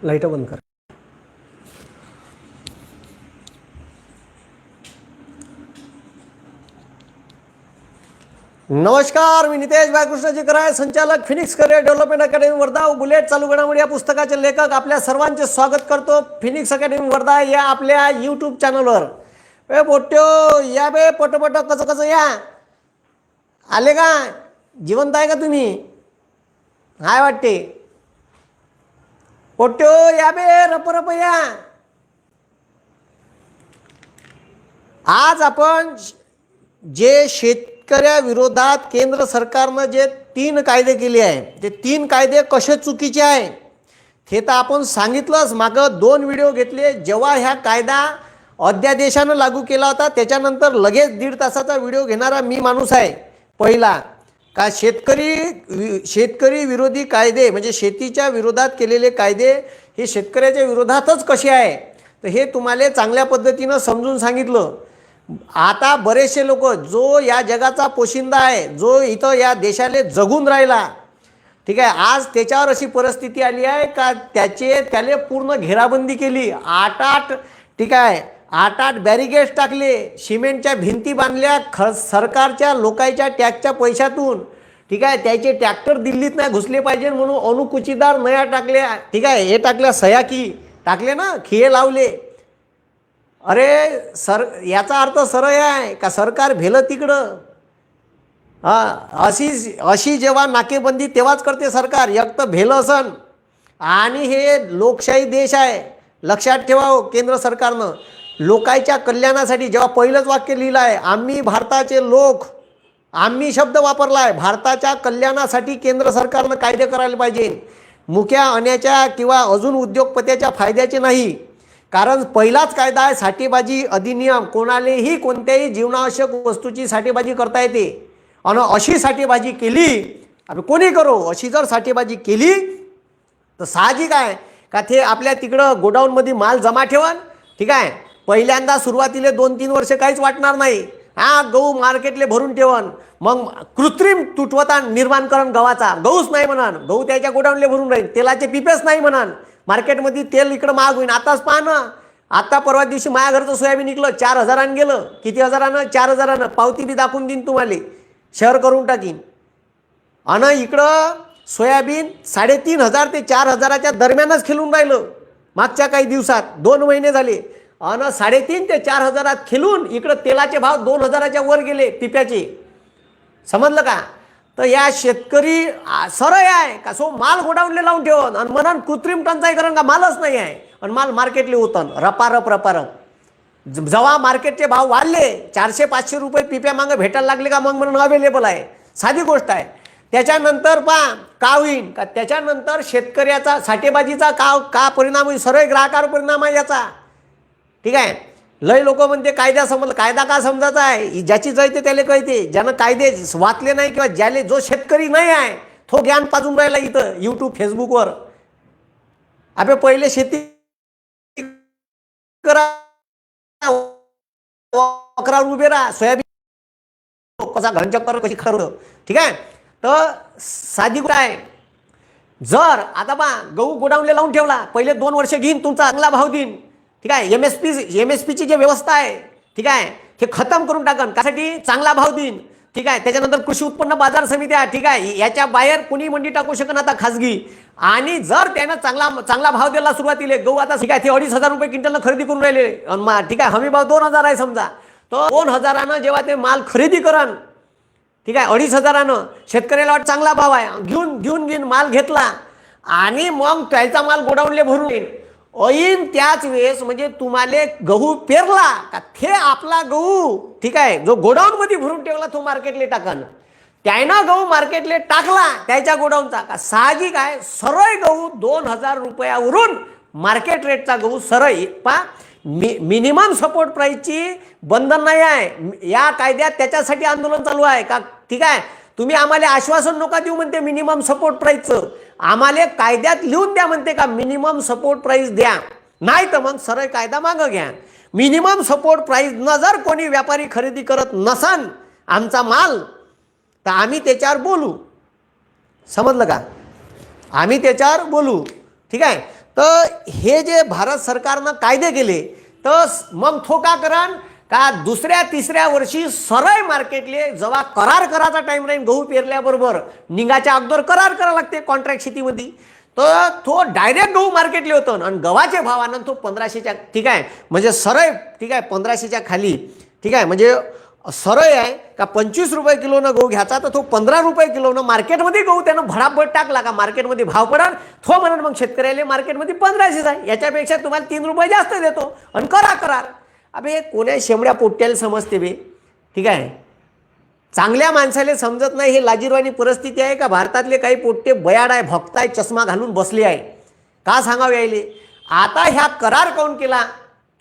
Light बंद कर. नमस्कार, मी नितेश बाळकृष्णजी कराय, संचालक Phoenix career development academy Wardha. Bullet चालू घडामोडी या पुस्तकाचे लेखक आपल्या सर्वांचे स्वागत करतो फिनिक्स अकॅडमी वर्धा या आपल्या यूट्यूब चॅनलवर. ए पोट्यो या बे, पटपट कसं कसं या. आले का? जिवंत आहे का तुम्ही? हाय वाटते. पोट्यो या बे, रप या. आज आपण जे शेतकऱ्याविरोधात केंद्र सरकारनं जे 3 कायदे केले आहे, ते 3 कायदे कसे चुकीचे आहे हे तर आपण सांगितलंच. मागं 2 व्हिडिओ घेतले. जेव्हा ह्या कायदा अध्यादेशानं लागू केला होता त्याच्यानंतर लगेच 1.5 तासाचा व्हिडिओ घेणारा मी माणूस आहे. पहिला का शेतकरी विरोधी कायदे म्हणजे शेतीच्या विरोधात केलेले कायदे हे शेतकऱ्याच्या विरोधातच कसे आहे, तर हे तुम्हाला चांगल्या पद्धतीनं समजून सांगितलं. आता बरेचसे लोक, जो या जगाचा पोशिंदा आहे, जो इथं या देशाले जगून राहिला, ठीक आहे, आज त्याच्यावर अशी परिस्थिती आली आहे का त्याले पूर्ण घेराबंदी केली. 8 ठीक आहे, 8 बॅरिगेड्स टाकले, सिमेंटच्या भिंती बांधल्या सरकारच्या लोकांच्या टॅक्सच्या पैशातून. ठीक आहे, त्याचे ट्रॅक्टर दिल्लीत नाही घुसले पाहिजे म्हणून अनुकुचीदार नया टाकल्या. ठीक आहे, हे टाकल्या सयाकी टाकले ना, खिळे लावले. अरे याचा अर्थ सरळ आहे का सरकार भेलं तिकडं. अशी जेव्हा नाकेबंदी तेव्हाच करते सरकार, एक तर भेलं असन. आणि हे लोकशाही देश आहे, लक्षात ठेवा. केंद्र सरकारनं लोकांच्या कल्याणासाठी जेव्हा पहिलंच वाक्य लिहिलं आहे, आम्ही भारताचे लोक, आम्ही शब्द वापरला आहे, भारताच्या कल्याणासाठी केंद्र सरकारनं कायदे करायला पाहिजे. मुक्या अन्याच्या किंवा अजून उद्योगपत्याच्या फायद्याचे नाही. कारण पहिलाच कायदा आहे साठेबाजी अधिनियम. कोणालाही कोणत्याही जीवनावश्यक वस्तूची साठेबाजी करता येते. आणि अशी साठेबाजी केली, अरे कोणी करो, अशी जर साठेबाजी केली तर साहजिक आहे का ते आपल्या तिकडं गोडाऊनमध्ये माल जमा ठेवन. ठीक आहे, पहिल्यांदा सुरुवातीला 2-3 वर्ष काहीच वाटणार नाही. गहू मार्केटले भरून ठेवन, मग कृत्रिम तुटवता निर्माण करण गव्हाचा. गहूच नाही म्हणान, गहू त्याच्या गोडाऊनले भरून राहील. तेलाचे पिपेच नाही म्हणान, मार्केटमध्ये तेल इकडं महाग होईल. आताच पहा ना, आता परवा दिवशी माझ्या घरचं सोयाबीन निघलं 4,000 गेलं. किती हजारानं? 4,000. पावती बी दाखवून देईन तुम्हाला, शेअर करून टाकीन. आणि इकडं सोयाबीन 3,500 ते 4,000च्या दरम्यानच खेळून राहिलं मागच्या काही दिवसात. 2 महिने झाले. आणि 3,500 ते 4,000 खेळून इकडं तेलाचे भाव 2,000च्या वर गेले पिप्याचे. समजलं का? तर या शेतकरी सरळ आहे का सो माल गोडाऊनले लावून ठेवून आणि म्हणून कृत्रिम टंचाई करण का मालच नाही आहे आणि माल मार्केटले होतं रपारप. जेव्हा मार्केटचे भाव वाढले, 400-500 रुपये पिप्या मागं भेटायला लागले का मग म्हणून अवेलेबल आहे. साधी गोष्ट आहे. त्याच्यानंतर पहा का होईल का, त्याच्यानंतर शेतकऱ्याचा साठेबाजीचा का परिणाम होईल, सरळ ग्राहकावर परिणाम आहे याचा. ठीक आहे, लय लोक म्हणते कायदा समजलं. कायदा का समजायचा आहे, ज्याची जळते त्याला कळते. ज्यानं कायदे वाचले नाही किंवा ज्याले जो शेतकरी नाही आहे तो ज्ञान पाजून राहिला इथं यूट्यूब फेसबुकवर. अबे पहिले शेती करा, वक्रावर उभे राहा, सोयाबीन कसा घनचक्कर कशी खरं. ठीक आहे, तर साधी गोष्ट आहे. जर आता पहा गहू गोडाऊनला लावून ठेवला, पहिले 2 वर्ष घेईन, तुमचा चांगला भाव देईन. ठीक आहे, MSPची जी व्यवस्था आहे, ठीक आहे, हे खतम करून टाकन. त्यासाठी चांगला भाव देईन. ठीक आहे, त्याच्यानंतर कृषी उत्पन्न बाजार समित्या, ठीक आहे, याच्या बाहेर कुणी मंडी टाकू शकन आता खाजगी. आणि जर त्यानं चांगला भाव दिला सुरुवातीला, गहू आता ठीक आहे ते 2,500 रुपये क्विंटलनं खरेदी करून राहिले. ठीक आहे, हमी भाव 2,000 आहे समजा, तर 2,000नं जेव्हा ते माल खरेदी करन, ठीक आहे, 2,500नं शेतकऱ्याला वाट चांगला भाव आहे, घेऊन माल घेतला आणि मग त्याचा माल गोडाऊनले भरून येईल. ऐन त्याच वेळेस म्हणजे तुम्हाला गहू पेरला का ते आपला गहू, ठीक आहे, जो गोडाऊन मध्ये भरून ठेवला तो मार्केटले टाकन. त्यानं गहू मार्केटले टाकला त्याच्या गोडाऊनचा का साहजिक आहे सरळ गहू 2,000 रुपयावरून मार्केट रेटचा गहू सरळ पा. मिनिमम सपोर्ट प्राईसची बंधन नाही आहे या कायद्यात. त्याच्यासाठी आंदोलन चालू आहे का. ठीक आहे, तुम्ही आम्हाला आश्वासन नका देऊ म्हणते मिनिमम सपोर्ट प्राईसचं, आम्हाला कायद्यात लिहून द्या म्हणते का मिनिमम सपोर्ट प्राईस द्या, नाही तर मग सरळ कायदा मागं घ्या. मिनिमम सपोर्ट प्राईस न जर कोणी व्यापारी खरेदी करत नसन आमचा माल, तर आम्ही त्याच्यावर बोलू. समजलं का, आम्ही त्याच्यावर बोलू. ठीक आहे, तर हे जे भारत सरकारनं कायदे केले तर मग तो का करण का दुसऱ्या तिसऱ्या वर्षी सरळ मार्केटले जेव्हा करार करायचा टाइम राहील गहू पेरल्याबरोबर निघाच्या अगोदर करार करावं लागते कॉन्ट्रॅक्ट शेतीमध्ये, तर तो डायरेक्ट गहू मार्केटले होतं आणि गव्हाचे भावानं तो 1500च्या ठीक आहे म्हणजे सरळ ठीक आहे 1500च्या खाली ठीक आहे म्हणजे सरळ आहे का 25 रुपये किलोनं गहू घ्यायचा तर तो 15 रुपये किलोनं मार्केटमध्ये गहू त्यानं भडाभड टाकला का मार्केटमध्ये भाव पडाल तो म्हणून मग शेतकऱ्याला मार्केटमध्ये 1500 आहे, याच्यापेक्षा तुम्हाला 3 रुपये जास्त देतो आणि करा करार. अबे कोण्या शेमड्या पोट्याला समजते बे ठीक आहे, चांगल्या माणसाला समजत नाही. हे लाजीरवाणी परिस्थिती आहे का भारतातले काही पोट्टे बयाड आहे भक्त आहे चष्मा घालून बसले आहे का सांगावे यायले. आता ह्या करार काऊन केला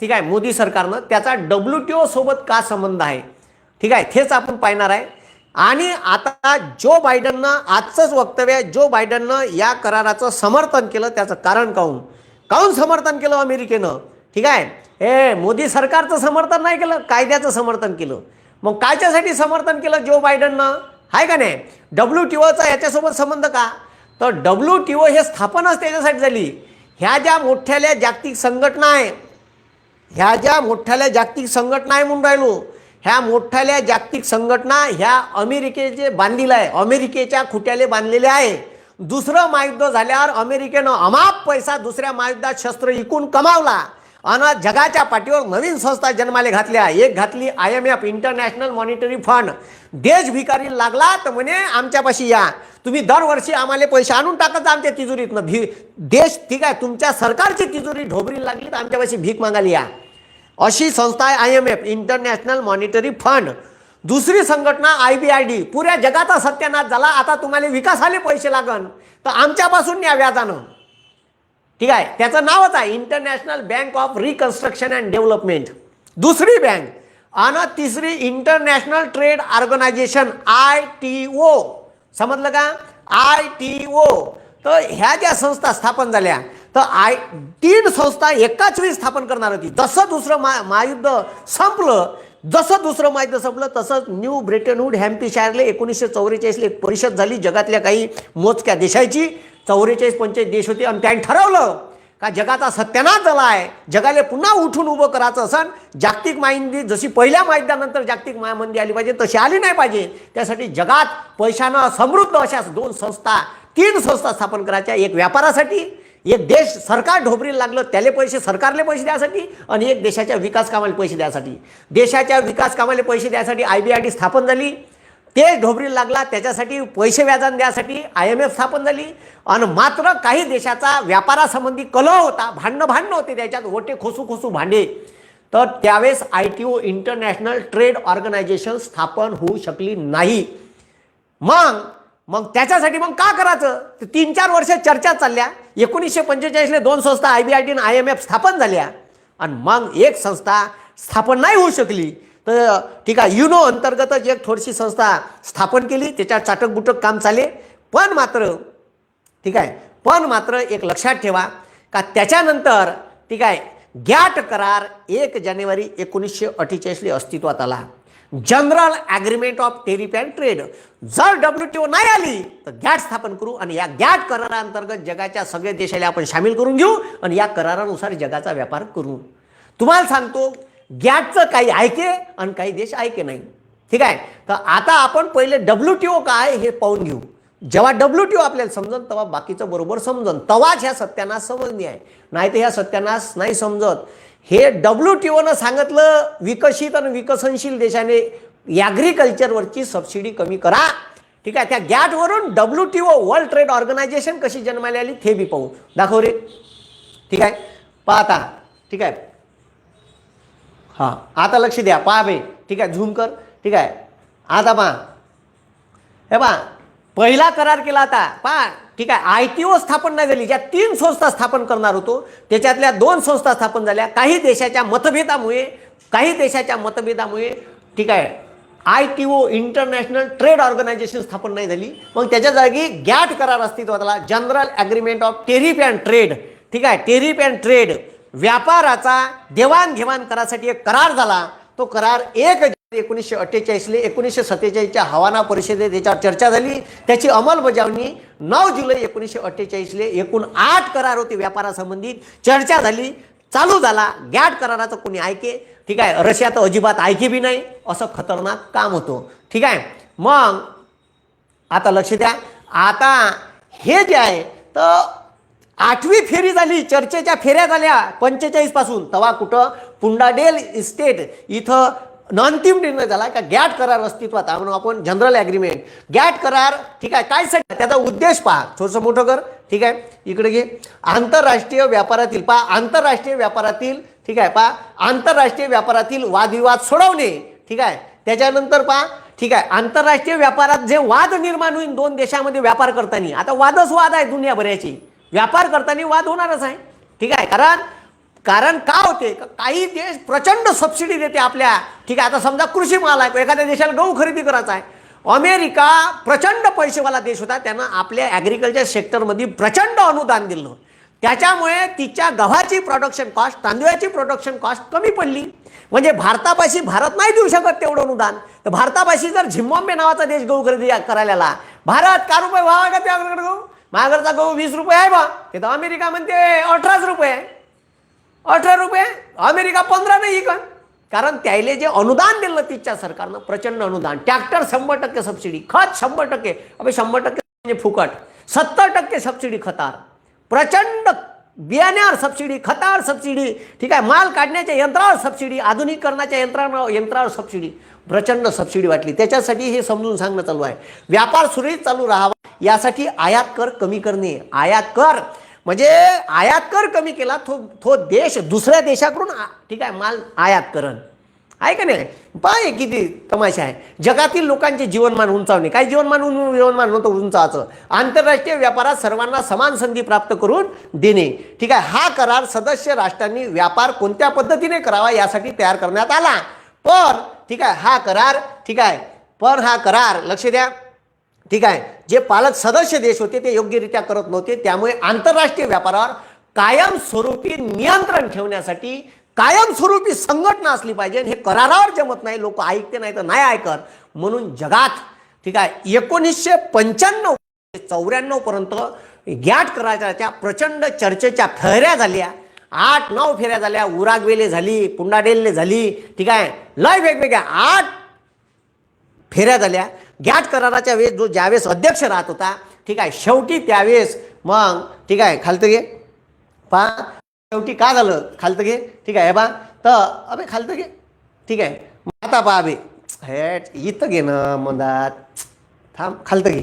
ठीक आहे मोदी सरकारनं, त्याचा WTO सोबत का संबंध आहे ठीक आहे तेच आपण पाहणार आहे. आणि आता जो बायडननं आजचंच वक्तव्य आहे, जो बायडननं या कराराचं समर्थन केलं त्याचं कारण काऊन समर्थन केलं अमेरिकेनं ठीक आहे. हे मोदी सरकारचं समर्थन नाही केलं, कायद्याचं समर्थन केलं. मग कायच्यासाठी समर्थन केलं जो बायडननं आहे का नाही. WTOचा याच्यासोबत संबंध का, तर WTO हे स्थापनाच त्याच्यासाठी झाली. ह्या ज्या मोठ्याल्या जागतिक संघटना आहे, ह्या ज्या मोठ्याल्या जागतिक संघटना आहे म्हणून राहिलो, ह्या मोठ्याल्या जागतिक संघटना ह्या अमेरिकेचे बांधलेलं आहे, अमेरिकेच्या खुट्याले बांधलेले आहे. दुसरं महायुद्ध झाल्यावर अमेरिकेनं अमाप पैसा दुसऱ्या महायुद्धात शस्त्र विकून कमावला आणि जगाच्या पाठीवर नवीन संस्था जन्माला घातल्या. एक घातली IMF इंटरनॅशनल मॉनिटरी फंड. देश भिकारी लागला तर म्हणे आमच्यापाशी या, तुम्ही दरवर्षी आम्हाला पैसे आणून टाकत जा आमच्या तिजोरीतनं. देश ठीक आहे तुमच्या सरकारची तिजोरी ढोबरी लागली तर आमच्यापाशी भीक मागायला या, अशी संस्था आहे IMF इंटरनॅशनल मॉनिटरी फंड. दुसरी संघटना IBRD, पुऱ्या जगाचा सत्यानाश झाला आता तुम्हाला विकासाले पैसे लागन तर आमच्यापासून या व्याजानं ठीक आहे, त्याचं नावच आहे international bank of reconstruction and development. दुसरी बँक. आणि तिसरी इंटरनॅशनल ट्रेड ऑर्गनायझेशन ITO, समजलं का ITO. तर ह्या ज्या संस्था स्थापन झाल्या तर 3 संस्था एकाच वेळी स्थापन करणार होती. जसं दुसरं महायुद्ध संपलं तसंच न्यू ब्रिटनहूड हॅम्पशायरले 1944 एक परिषद झाली जगातल्या काही मोजक्या देशाची. 44-45 देश होते आणि त्यांनी ठरवलं का जगाचा सत्यानाश झाला आहे, जगाला पुन्हा उठून उभं करायचं असन. जागतिक महामंदी जशी पहिल्या महायुद्धानंतर जागतिक महामंदी आली पाहिजे तशी आली नाही पाहिजे. त्यासाठी जगात पैशानं समृद्ध अशा 3 संस्था स्थापन करायच्या. एक व्यापारासाठी, एक देश सरकार ढोबरीला लागलं त्याले पैसे सरकारले पैसे द्यासाठी आणि एक देशाच्या विकास कामाला पैसे द्यासाठी. देशाच्या विकास कामाला पैसे द्यासाठी IBRD स्थापन झाली. ते ढोबरीला लागला त्याच्यासाठी पैसे व्याजान द्यासाठी IMF स्थापन झाली. आणि मात्र काही देशाचा व्यापारासंबंधी कलह होता, भांडणं होते त्याच्यात, वटे खोसू भांडे. तर त्यावेळेस ITO इंटरनॅशनल ट्रेड ऑर्गनायझेशन स्थापन होऊ शकली नाही. मग त्याच्यासाठी मग का करायचं, 3-4 वर्ष चर्चा चालल्या. 1945 2 संस्था IBRD आणि IMF स्थापन झाल्या आणि मग एक संस्था स्थापन नाही होऊ शकली. तर ठीक आहे युनो अंतर्गतच एक थोडीशी संस्था स्थापन केली, त्याच्यात चाटकबुटक काम चाले. पण मात्र एक लक्षात ठेवा का त्याच्यानंतर ठीक आहे गॅट करार 1 जानेवारी 1948 अस्तित्वात आला. General agreement of tariff and trade. जर WTO नाही आली तर गॅट स्थापन करू आणि या गॅट कराराअंतर्गत जगाच्या सगळ्या देशाला आपण सामील करून घेऊ आणि या करारानुसार जगाचा व्यापार करू. तुम्हाला सांगतो गॅटचं काही ऐके आणि काही देश ऐके नाही ठीक आहे. तर आता आपण पहिले WTO काय हे पाहून घेऊ. जेव्हा WTO आपल्याला समजन तेव्हा बाकीचं बरोबर समजन, तेव्हाच ह्या सत्यानाश समजणे आहे, नाही तर ह्या सत्यानाश नाही समजत. हे WTOनं सांगितलं विकसित आणि विकसनशील देशाने ॲग्रिकल्चरवरची सबसिडी कमी करा ठीक आहे. त्या गॅटवरून WTO वर्ल्ड ट्रेड ऑर्गनायझेशन कशी जन्माला आली ते बी पाहू दाखव रे ठीक आहे. पाहता ठीक आहे. हां आता लक्ष द्या, पहा बे ठीक आहे, झूम कर ठीक आहे. आता पहा हे पहा पहिला करार केला आता पहा ठीक आहे. ITO स्थापन नाही झाली. ज्या 3 संस्था स्थापन करणार होतो त्याच्यातल्या 2 संस्था स्थापन झाल्या. काही देशाच्या मतभेदामुळे ठीक आहे ITO इंटरनॅशनल ट्रेड ऑर्गनायझेशन स्थापन नाही झाली. मग त्याच्या जागी गॅट करार अस्तित्वात आला, general agreement of tariff and trade ठीक आहे. टेरिफ अँड ट्रेड व्यापाराचा देवाणघेवाण करासाठी एक करार झाला. तो करार 1 1948 1947च्या हवाना परिषदेत याच्यावर चर्चा झाली, त्याची अंमलबजावणी 9 जुलै 1948 एकूण 8 करार होते व्यापारासंबंधित, चर्चा झाली, चालू झाला. गॅट कराराचं कोणी ऐके, ठीक आहे, रशिया तर अजिबात ऐके बी नाही, असं खतरनाक काम होतं, ठीक आहे. मग आता लक्ष द्या, आता हे जे आहे तर 8वी फेरी झाली, चर्चेच्या फेऱ्या झाल्या 45 पासून. तेव्हा कुठं पुंडाडेल इस्टेट इथं अंतिम निर्णय झाला का गॅट करार अस्तित्वात आहे म्हणून आपण जनरल ॲग्रीमेंट गॅट करार, ठीक आहे. काय साठी, त्याचा उद्देश पहा, थोडंसं मोठं कर, ठीक आहे, इकडे घे. आंतरराष्ट्रीय व्यापारातील पहा, आंतरराष्ट्रीय व्यापारातील, ठीक आहे, पहा, आंतरराष्ट्रीय व्यापारातील वादविवाद सोडवणे, ठीक आहे. त्याच्यानंतर पहा, ठीक आहे, आंतरराष्ट्रीय व्यापारात जे वाद निर्माण होईल दोन देशांमध्ये व्यापार करताना, आता वादच वाद आहे दुनियाभराची, व्यापार करताना वाद होणारच आहे, ठीक आहे. कारण का होते, काही देश प्रचंड सबसिडी देते आपल्या, ठीक आहे. आता समजा कृषी माल आहे, एखाद्या देशाला गहू खरेदी करायचा आहे, अमेरिका प्रचंड पैसेवाला देश होता, त्यानं आपल्या ॲग्रिकल्चर सेक्टरमध्ये प्रचंड अनुदान दिलं, त्याच्यामुळे तिच्या गव्हाची प्रोडक्शन कॉस्ट, तांदळाची प्रोडक्शन कॉस्ट कमी पडली. म्हणजे भारतापाशी भारत नाही देऊ शकत तेवढं अनुदान, तर भारतापाशी जर झिम्बाब्वे नावाचा देश गहू खरेदी करायला आला, भारत का रुपये व्हावा का त्याकडे गहू, माझ्याकडचा गहू 20 रुपये आहे बा, ते तर अमेरिका म्हणते 18 रुपये, 18 रुपये, अमेरिका 15 नाही का, कारण त्याला जे अनुदान दिलं तिच्या सरकारनं, प्रचंड अनुदान, ट्रॅक्टर 100% सबसिडी, खत 100%, अबे 100% म्हणजे फुकट, 70% सबसिडी खतार, प्रचंड बियाण्यावर सबसिडी, खतावर सबसिडी, ठीक आहे, माल काढण्याच्या यंत्रावर सबसिडी, आधुनिकीकरणाच्या यंत्रावर सबसिडी, प्रचंड सबसिडी वाटली. त्याच्यासाठी हे समजून सांगणं चालू आहे, व्यापार सुरळीत चालू राहावा यासाठी आयात कर कमी करणे. आयात कर म्हणजे आयात कर कमी केला तो देश दुसऱ्या देशाकडून, ठीक आहे, माल आयात करण, आहे का नाही. पाय किती तमाशा आहे, जगातील लोकांचे जीवनमान उंचावणे, काय जीवनमान नव्हतं उंचावायचं, आंतरराष्ट्रीय व्यापारात सर्वांना समान संधी प्राप्त करून देणे, ठीक आहे. हा करार सदस्य राष्ट्रांनी व्यापार कोणत्या पद्धतीने करावा यासाठी तयार करण्यात आला. पण ठीक आहे, हा करार, ठीक आहे, पण हा करार लक्ष द्या, ठीक आहे, जे पालक सदस्य देश होते ते योग्यरित्या करत नव्हते, त्यामुळे आंतरराष्ट्रीय व्यापारावर कायमस्वरूपी नियंत्रण ठेवण्यासाठी कायमस्वरूपी संघटना असली पाहिजे. हे करारावर जमत नाही, लोक ऐकते नाही तर नाही ऐकत, म्हणून जगात, ठीक आहे, 1995-94 पर्यंत गॅट कराराच्या प्रचंड चर्चेच्या फेऱ्या झाल्या, 8-9 फेऱ्या झाल्या, उराग्वेले झाली, पुंडाडेलले झाली, ठीक आहे, लय वेगवेगळ्या 8 फेऱ्या झाल्या. गॅट कराराच्या वेळेस जो ज्यावेळेस अध्यक्ष राहत होता, ठीक आहे, शेवटी त्यावेळेस मग, ठीक आहे, खालतं घे पहा, शेवटी का झालं, खालतं घे, ठीक आहे, हे बा, तर अबे खालतं घे, ठीक आहे, आता पहा अबे, हे इथं घे ना मधात, थांब, खालतं घे,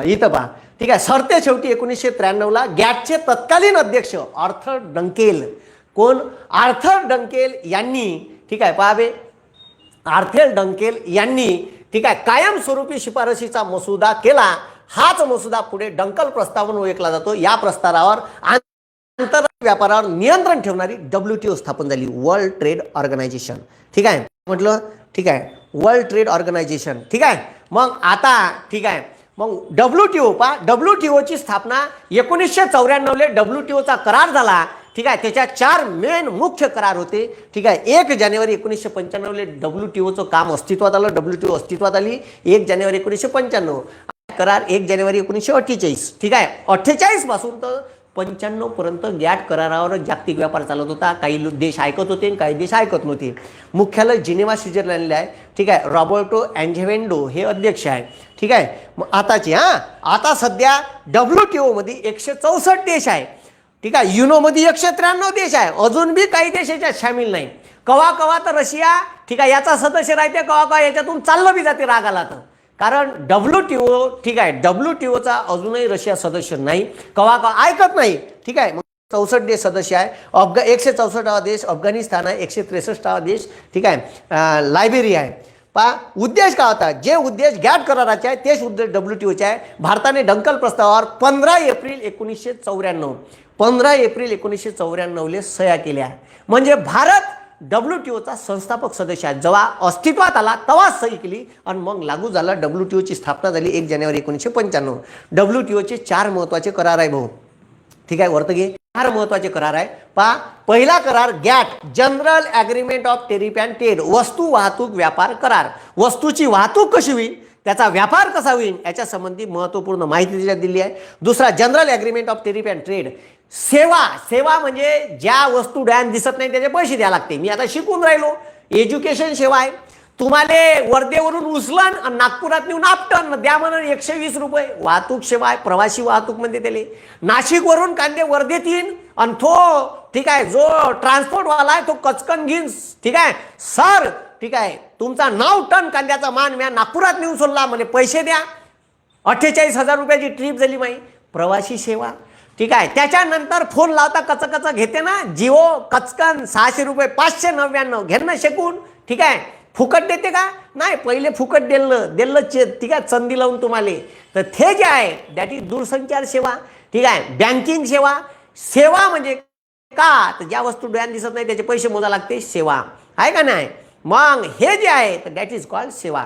इथं पहा, ठीक आहे. सरते शेवटी 1993ला गॅटचे तत्कालीन अध्यक्ष आर्थर डंकेल, कोण, आर्थर डंकेल यांनी, ठीक आहे, पहा बे, आर्थर डंकेल यांनी, ठीक आहे, कायमस्वरूपी शिफारशीचा मसुदा केला. हाच मसुदा पुढे डंकल प्रस्ताव म्हणून ओळखला जातो. या प्रस्तावावर आंतरराष्ट्रीय व्यापारावर नियंत्रण ठेवणारी WTO स्थापन झाली, वर्ल्ड ट्रेड ऑर्गनायझेशन, ठीक आहे, म्हटलं, ठीक आहे, वर्ल्ड ट्रेड ऑर्गनायझेशन, ठीक आहे. मग आता, ठीक आहे, मग WTO पहा, WTOची स्थापना 1994 WTOचा करार झाला, ठीक आहे. त्याच्या 4 मेन मुख्य करार होते, ठीक आहे. 1 जानेवारी 1995 WTOचं काम अस्तित्वात आलं, WTO अस्तित्वात आली 1 जानेवारी 1995. करार 1 जानेवारी 1948, ठीक आहे. 48 पासून तर 95 पर्यंत गॅट करारावर जागतिक व्यापार चालत होता. काही देश ऐकत होते, काही देश ऐकत नव्हते. मुख्यालय जिनेवा स्वित्झर्लंडला आहे, ठीक आहे. रॉबर्टो अँझेवेंडो हे अध्यक्ष आहे, ठीक आहे. मग आता सध्या WTO मध्ये 164 देश आहे, ठीक आहे. युनोमध्ये 193 देश आहे, अजून बी काही देश याच्यात सामील नाही. कवा तर रशिया, ठीक आहे, याचा सदस्य राहते, कवा याच्यातून चाललं बी जाते राग आला तर, कारण WTO, ठीक आहे, WTOचा अजूनही रशिया सदस्य नाही, कवा ऐकत नाही, ठीक आहे. मग 64 देश सदस्य आहे. 164वा देश अफगाणिस्तान आहे, 163वा देश, ठीक आहे, लायबेरिया आहे. पहा उद्देश काय होता, जे उद्देश गॅट कराराचे आहे तेच उद्देश WTOचे आहे. भारताने डंकल प्रस्तावावर 15 एप्रिल 1994 सह्या केल्या. म्हणजे भारत WTOचा संस्थापक सदस्य आहे. जेव्हा अस्तित्वात आला तेव्हाच सही केली आणि मग लागू झाला. WTOची स्थापना झाली 1 जानेवारी 1995. WTOचे 4 महत्त्वाचे करार आहे भाऊ, ठीक आहे, वर्त घे. फार महत्वाचे करार आहे पहा. पहिला करार GATT, general agreement of tariff and trade, वस्तू वाहतूक व्यापार करार. वस्तूची वाहतूक कशी होईल, त्याचा व्यापार कसा होईल याच्या संबंधी महत्त्वपूर्ण माहिती त्याच्यात दिली आहे. दुसरा general agreement of tariff and trade, सेवा. सेवा म्हणजे ज्या वस्तू डॅन दिसत नाही त्याचे पैसे द्यावे लागते. मी आता शिकून राहिलो, एज्युकेशन सेवा आहे. तुम्हाला वर्धेवरून उचलन आणि नागपुरात नेऊन आपटन द्या म्हणून 120 रुपये वाहतूक सेवा आहे, प्रवासी वाहतूक म्हणजे त्याला. नाशिकवरून कांदे वर्धेत येईन आणि तो ठीक आहे जो ट्रान्सपोर्टवाला आहे तो कचकन घेईन, ठीक आहे सर, ठीक आहे तुमचा 9 टन कांद्याचा मान म्या नागपुरात नेऊन सोडला, म्हणजे पैसे द्या. 48,000 रुपयाची ट्रिप झाली माही, प्रवासी सेवा. ठीक आहे. त्याच्यानंतर फोन लावता कच घेते ना जिओ, कचकन 600 रुपये, 599 घे ना शेकून. ठीक आहे. फुकट देते का नाही, पहिले फुकट दिलं ठीक आहे चंदी लावून तुम्हाला. तर ते जे आहे दॅट इज दूरसंचार सेवा. ठीक आहे. बँकिंग सेवा. सेवा म्हणजे का तर ज्या वस्तू डोळ्यात दिसत नाही त्याचे पैसे मोजा लागते, सेवा आहे का नाही. मग हे जे आहे तर दॅट इज कॉल्ड सेवा.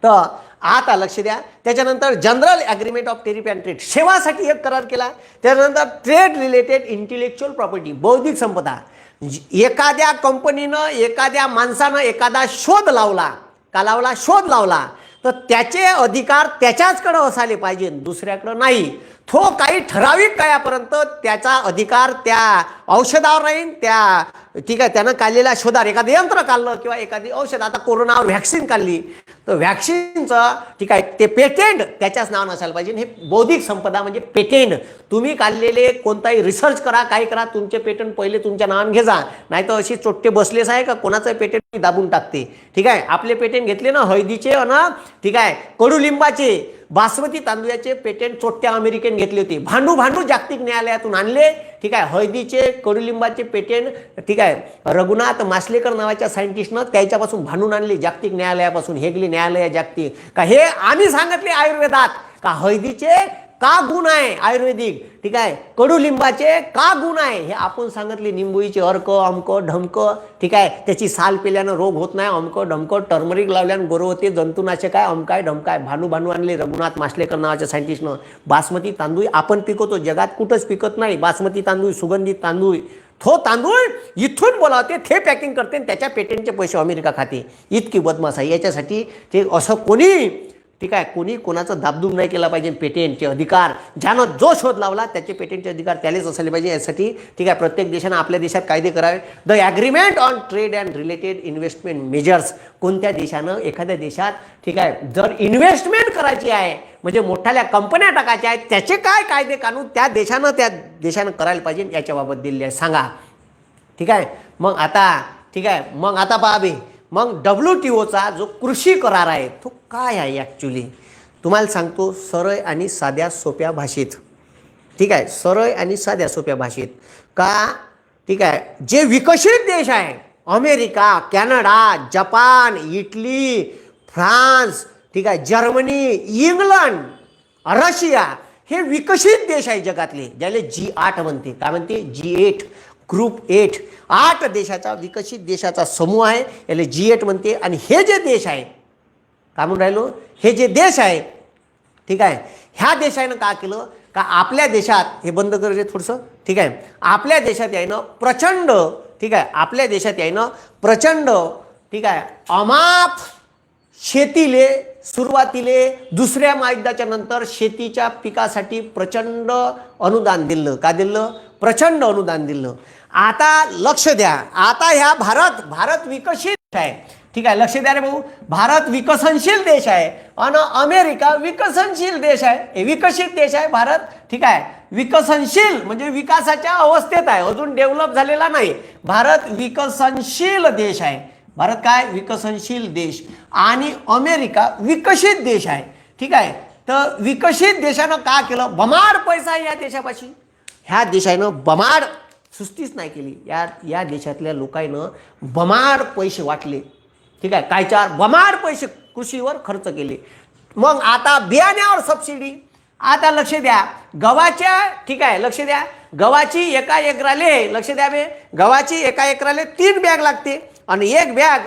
तर आता लक्ष द्या. त्याच्यानंतर general agreement of tariff and trade, सेवासाठी एक करार केला. त्यानंतर ट्रेड रिलेटेड इंटेलेक्च्युअल प्रॉपर्टी, बौद्धिक संपदा. एखाद्या कंपनीनं, एखाद्या माणसानं एखादा शोध लावला, का लावला, शोध लावला, तर त्याचे अधिकार त्याच्याचकडे असायला पाहिजे, दुसऱ्याकडे नाही. तो काही ठराविक काळापर्यंत त्याचा अधिकार त्या औषधावर राहील, त्या ठीक आहे त्यानं काढलेल्या शोधावर, एखादं यंत्र काढलं किंवा एखादी औषध, आता कोरोनावर व्हॅक्सिन काढली तर व्हॅक्सिनचं ठीक आहे ते पेटेंट त्याच्याच नावानं असायला पाहिजे. हे बौद्धिक संपदा म्हणजे पेटेंट. तुम्ही काढलेले कोणताही रिसर्च करा, काही करा, तुमचे पेटेंट पहिले तुमच्या नावाने घे जा, नाही तर अशी चोट्टे बसलेच आहे का कोणाचं पेटेंट दाबून टाकते. ठीक आहे. आपले पेटेंट घेतले ना हळदीचे ना ठीक आहे कडुलिंबाचे, बासमती तांदूळाचे पेटेंट चोट्ट्या अमेरिकन घेतले होते, भांडू जागतिक न्यायालयातून आणले. ठीक आहे. हळदीचे, कडुलिंबाचे पेटेंट ठीक आहे रघुनाथ मासलेकर नावाच्या सायंटिस्टनं त्याच्यापासून भांडून आणले जागतिक न्यायालयापासून, हेगली न्यायालय जागतिक. का हे आम्ही सांगितले आयुर्वेदात का हळदीचे का गुण आहे आयुर्वेदिक, ठीक आहे कडुलिंबाचे का गुण आहे हे आपण सांगितले. निंबोळीचे अर्क अमक ढमक, ठीक आहे त्याची साल पेल्यानं रोग होत नाही, अमक ढमक. टर्मरिक लावल्यानं गोरं होते, जंतुनाशक आहे, अमकाय ढमकाय. भांडू आणले रघुनाथ मासलेकर नावाच्या सायंटिस्टनं. बासमती तांदूळ आपण पिकवतो, जगात कुठंच पिकत नाही बासमती तांदूळ, सुगंधित तांदूळ. तो तांदूळ इथून बोलावते, ते पॅकिंग करते, त्याच्या पेटेंटचे पैसे अमेरिका खाते. इतकी बदमाश आहे. याच्यासाठी ते असं कोणी ठीक आहे कोणी कोणाचं दाबदूब नाही केला पाहिजे. पेटेंटचे अधिकार ज्यानं जो शोध लावला त्याचे पेटेंटचे अधिकार त्यालाच असले पाहिजे. यासाठी ठीक आहे प्रत्येक देशानं आपल्या देशात कायदे करावे. The agreement on trade and related investment measures, कोणत्या देशानं एखाद्या देशात ठीक आहे जर इन्व्हेस्टमेंट करायची आहे म्हणजे मोठ्याल्या कंपन्या टाकायच्या आहेत, त्याचे काय कायदे कानून त्या देशानं करायला पाहिजे याच्याबाबत दिलेले आहे, सांगा. ठीक आहे. मग आता ठीक आहे मग आता पहा बे, मग WTOचा जो कृषी करार आहे तो काय आहे ॲक्च्युली तुम्हाला सांगतो सरळ आणि साध्या सोप्या भाषेत. ठीक आहे. सरळ आणि साध्या सोप्या भाषेत का ठीक आहे जे विकसित देश आहे America, Canada, Japan, Italy, France, ठीक आहे जर्मनी, इंग्लंड, रशिया, हे विकसित देश आहे जगातले, ज्याला G8 म्हणते. काय म्हणते? G8 ग्रुप 8, 8 देशाचा विकसित देशाचा समूह आहे, याला G8 म्हणते. आणि हे जे देश आहे काय म्हणून राहिलो, हे जे देश आहे ठीक आहे ह्या देशानं काय केलं का आपल्या देशात, हे बंद करायचे थोडंसं ठीक आहे, आपल्या देशात यायनं प्रचंड ठीक आहे आपल्या देशात यायनं प्रचंड ठीक आहे अमाप शेतीले सुरुवातीले दुसऱ्या महायुद्धाच्या नंतर शेतीच्या पिकासाठी प्रचंड अनुदान दिलं. का दिलं? प्रचंड अनुदान दिलं. आता लक्ष द्या, आता ह्या भारत विकसित आहे. ठीक आहे लक्ष द्या रे भाऊ, भारत विकसनशील देश आहे आणि अमेरिका विकसनशील देश आहे, विकसित देश आहे भारत. ठीक आहे. विकसनशील म्हणजे विकासाच्या अवस्थेत आहे, अजून डेव्हलप झालेला नाही. भारत विकसनशील देश आहे. भारत काय? विकसनशील देश. आणि अमेरिका विकसित देश आहे. ठीक आहे. तर विकसित देशानं काय केलं, बमाड पैसा आहे या देशापाशी. ह्या देशानं बमाड सुस्तीच नाही केली, या देशातल्या लोकांना बमाड पैसे वाटले. ठीक आहे. कायच्यावर? बमाड पैसे कृषीवर खर्च केले. मग आता बियाण्यावर सबसिडी. आता लक्ष द्या, गव्हाच्या ठीक आहे लक्ष द्या, गव्हाची एका एकराले लक्ष द्या बे, गव्हाची एका एकराले 3 बॅग लागते आणि एक बॅग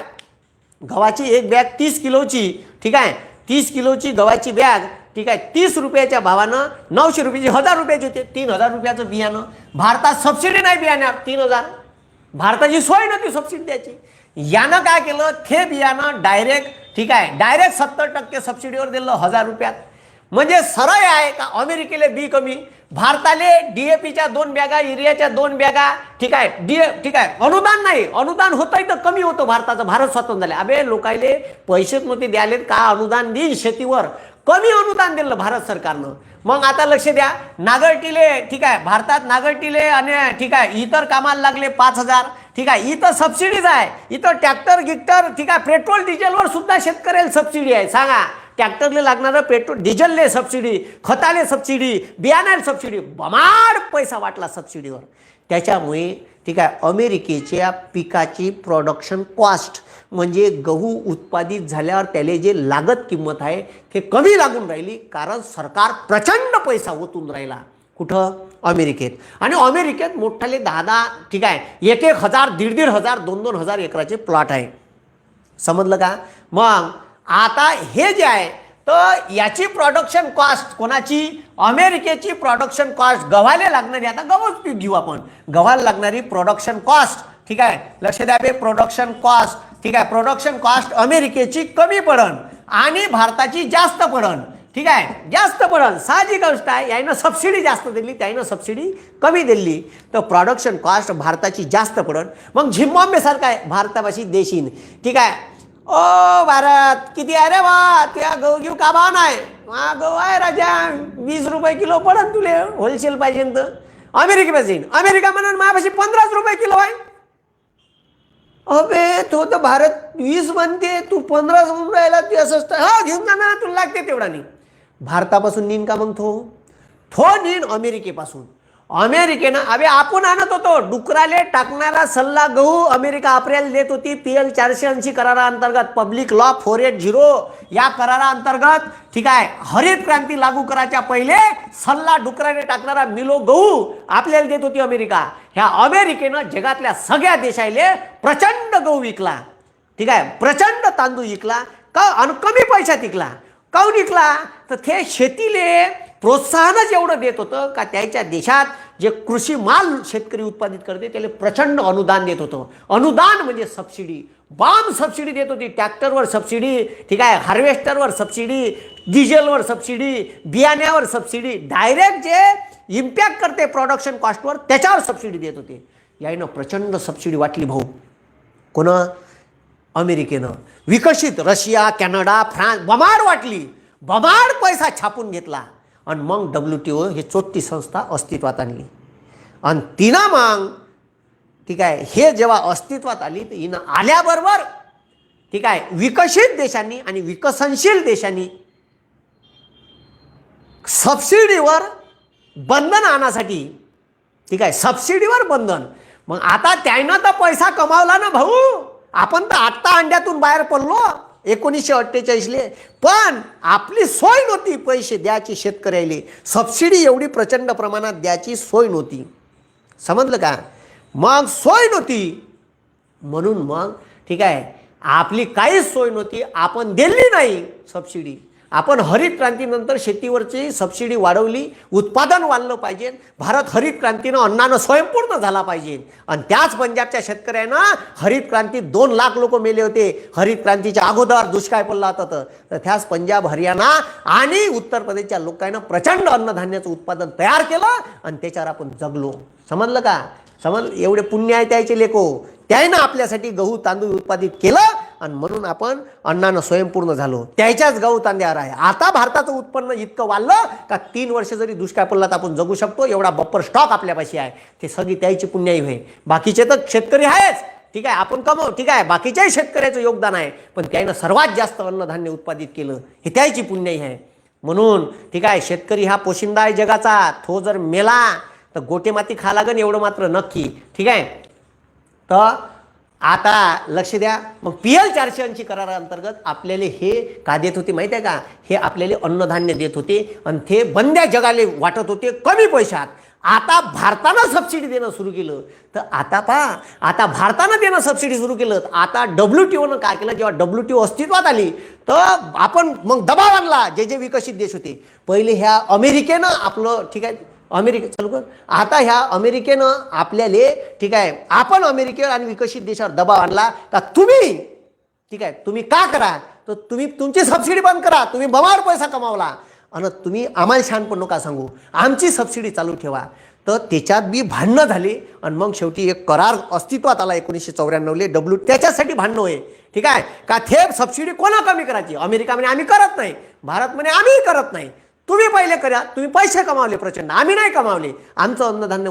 गव्हाची, एक बॅग 30 किलोची. ठीक आहे 30 किलोची गव्हाची बॅग ठीक आहे 30 रुपयाच्या भावानं 900 रुपयाची 1000 रुपयाची होते 3000 रुपयाचं बियाणं. भारतात सबसिडी नाही बियाण्यात 3000. भारताची सोय नव्हती सबसिडी द्यायची. यानं काय केलं ते बियाणं डायरेक्ट ठीक आहे डायरेक्ट 70% सबसिडीवर दिलं 1000 रुपयात. म्हणजे सरळ आहे का अमेरिकेला बी कमी, भारताले DAPच्या 2 बॅगा युरियाच्या 2 बॅगा ठीक आहे ठीक आहे अनुदान नाही. अनुदान होतंय तर कमी होतं भारताचं. भारत स्वतंत्र झाले. अबे लोकायले पैसेच नव्हते द्याले का अनुदान देईन शेतीवर, कमी अनुदान दिलं भारत सरकारनं. मग आता लक्ष द्या नागरटीले ठीक आहे भारतात नागरटीले आणि ठीक आहे इतर कामाला लागले 5000 ठीक आहे. इथं सबसिडीज आहे. इथं ट्रॅक्टर गिक्टर ठीक आहे पेट्रोल डिझेलवर सुद्धा शेतकऱ्याला सबसिडी आहे. सांगा ट्रॅक्टरले लागणारं पेट्रोल डिझेलले सबसिडी, खताले सबसिडी, बियाण्याला सबसिडी, बमाड पैसा वाटला सबसिडीवर. त्याच्यामुळे ठीक आहे अमेरिकेच्या पिकाची प्रोडक्शन कॉस्ट म्हणजे गहू उत्पादित झाल्यावर त्याला जे लागत किंमत आहे ते कमी लागून राहिली. कारण सरकार प्रचंड पैसा ओतून राहिला कुठं अमेरिकेत. आणि अमेरिकेत मोठाले 10 ठीक आहे 1,000 1,500 2,000 एकराचे प्लॉट आहे. समजलं का. मग आता हे जे आहे तर याची प्रोडक्शन कॉस्ट कोणाची अमेरिकेची प्रोडक्शन कॉस्ट गव्हाला लागणारी आता गव्हाच पीक घेऊ आपण गव्हाला लागणारी प्रोडक्शन कॉस्ट ठीक आहे लक्ष द्या बे प्रोडक्शन कॉस्ट ठीक आहे प्रोडक्शन कॉस्ट अमेरिकेची कमी पडन आणि भारताची जास्त पडन ठीक आहे जास्त पडन. साहजिक गोष्ट आहे. यानं सबसिडी जास्त दिली त्यानं सबसिडी कमी दिली तर प्रोडक्शन कॉस्ट भारताची जास्त पडन. मग झिम्बाब्वे सारखा आहे भारतापाशी देशीन ठीक आहे. ओ भारत किती आहे रे बा त्या गहू घेऊ का भाव नाही. गहू आहे राजा 20 रुपये किलो पडन तुले होलसेल पाहिजे तर अमेरिकेपासून अमेरिका म्हणून माझ्यापाशी 15 रुपये किलो आहे. अबे तो तर भारत 20 म्हणते तू 15 म्हणून राहिला तू असं हा घेऊन जा ना तुला लागते तेवढा नाही. भारतापासून नीन का मग थो नीन अमेरिकेपासून. अमेरिकेनं अबे आपण आणत होतो डुकराले टाकणारा सल्ला गहू अमेरिका आपल्याला देत होती. PL 480 कराराअंतर्गत पब्लिक लॉ 480 या कराराअंतर्गत ठीक आहे हरित क्रांती लागू करायच्या पहिले सल्ला डुकराने टाकणारा मिलो गहू आपल्याला देत होती अमेरिका. ह्या अमेरिकेनं जगातल्या सगळ्या देशाले प्रचंड गहू विकला ठीक आहे प्रचंड तांदूळ विकला का आणि कमी पैशात विकला. काऊन विकला तर ते शेतीले प्रोत्साहनच एवढं देत होतं का त्याच्या देशात जे कृषी माल शेतकरी उत्पादित करते त्याला प्रचंड अनुदान देत होतं. अनुदान म्हणजे सबसिडी बाम सबसिडी देत होती. ट्रॅक्टरवर सबसिडी ठीक आहे हार्वेस्टरवर सबसिडी डिझेलवर सबसिडी बियाण्यावर सबसिडी डायरेक्ट जे इम्पॅक्ट करते प्रोडक्शन कॉस्टवर त्याच्यावर सबसिडी देत होते. यानं प्रचंड सबसिडी वाटली भाऊ कोण अमेरिकेनं. विकसित रशिया कॅनडा फ्रान्स बमाड वाटली बमाड पैसा छापून घेतला आणि मग WTO ही चोट्टी संस्था अस्तित्वात आणली. आणि तिनं मग ठीक आहे हे जेव्हा अस्तित्वात आली तर हिनं आल्याबरोबर ठीक आहे विकसित देशांनी आणि विकसनशील देशांनी सबसिडीवर बंधन आणण्यासाठी ठीक आहे सबसिडीवर बंधन. मग आता त्यानं तर पैसा कमावला ना भाऊ. आपण तर आत्ता अंड्यातून बाहेर पडलो 1948ले. पण आपली सोय नव्हती पैसे द्यायची शेतकऱ्याला. सबसिडी एवढी प्रचंड प्रमाणात द्यायची सोय नव्हती. समजलं का. मग सोय नव्हती म्हणून मग ठीक आहे आपली काहीच सोय नव्हती आपण दिली नाही सबसिडी. आपण हरित क्रांतीनंतर शेतीवरची सबसिडी वाढवली. उत्पादन वाढलं पाहिजे. भारत हरित क्रांतीनं अन्नानं स्वयंपूर्ण झाला पाहिजे. आणि त्याच पंजाबच्या शेतकऱ्यांना हरित क्रांतीत 2 लाख लोक मेले होते. हरित क्रांतीच्या अगोदर दुष्काळ पडला होता तर त्याच पंजाब हरियाणा आणि उत्तर प्रदेशच्या लोकांना प्रचंड अन्नधान्याचं उत्पादन तयार केलं आणि त्याच्यावर आपण जगलो. समजलं का. एवढे पुण्य आहे त्याचे लेको त्यानं आपल्यासाठी गहू तांदूळ उत्पादित केलं आणि म्हणून आपण अन्नानं स्वयंपूर्ण झालो. त्याच्याच गहू तांद्यावर आहे. आता भारताचं उत्पन्न इतकं वाढलं का 3 वर्ष जरी दुष्काळ पडला तर आपण जगू शकतो एवढा बप्पर स्टॉक आपल्यापाशी आहे. ते सगळी त्याची पुण्याई होय. बाकीचे तर शेतकरी आहेच ठीक आहे आपण कमव ठीक आहे बाकीच्याही शेतकऱ्याचं योगदान आहे पण त्यानं सर्वात जास्त अन्नधान्य उत्पादित केलं हे त्याची पुण्याई आहे. म्हणून ठीक आहे शेतकरी हा पोशिंदा आहे जगाचा. तो जर मेला तर गोटे माती खा लागन एवढं मात्र नक्की ठीक आहे. तर आता लक्ष द्या मग PL 480 कराराअंतर्गत आपल्याला हे का देत होते माहिती आहे का. हे आपल्याला अन्नधान्य देत होते आणि ते बंद्या जगाले वाटत होते कमी पैशात. आता भारतानं सबसिडी देणं सुरू केलं. तर आता भारतानं देणं सबसिडी सुरू केलं. आता WTOनं काय केलं, जेव्हा WTO अस्तित्वात आली तर आपण मग दबाव आणला. जे जे विकसित देश होते पहिले ह्या अमेरिकेनं आपलं, ठीक आहे, अमेरिका चालू कर. आता ह्या अमेरिकेनं आपल्याला, ठीक आहे, आपण अमेरिकेवर आणि विकसित देशावर दबाव आणला का तुम्ही, ठीक आहे, तुम्ही का करा, तर तुम्ही तुमची सबसिडी बंद करा. तुम्ही बमार पैसा कमावला आणि तुम्ही आम्हाला शहाणपण नका सांगू, आमची सबसिडी चालू ठेवा. तर त्याच्यात बी भांडणं झाली आणि मग शेवटी एक करार अस्तित्वात आला 1994 त्याच्यासाठी भांडणं होय. ठीक आहे का, थेट सबसिडी कोणा कमी करायची. अमेरिका म्हणे आम्ही करत नाही, भारत म्हणे आम्ही करत नाही. तुम्ही पहिले करा, तुम्ही पैसे कमावले प्रचंड, आम्ही नाही कमावले. आमचं अन्नधान्य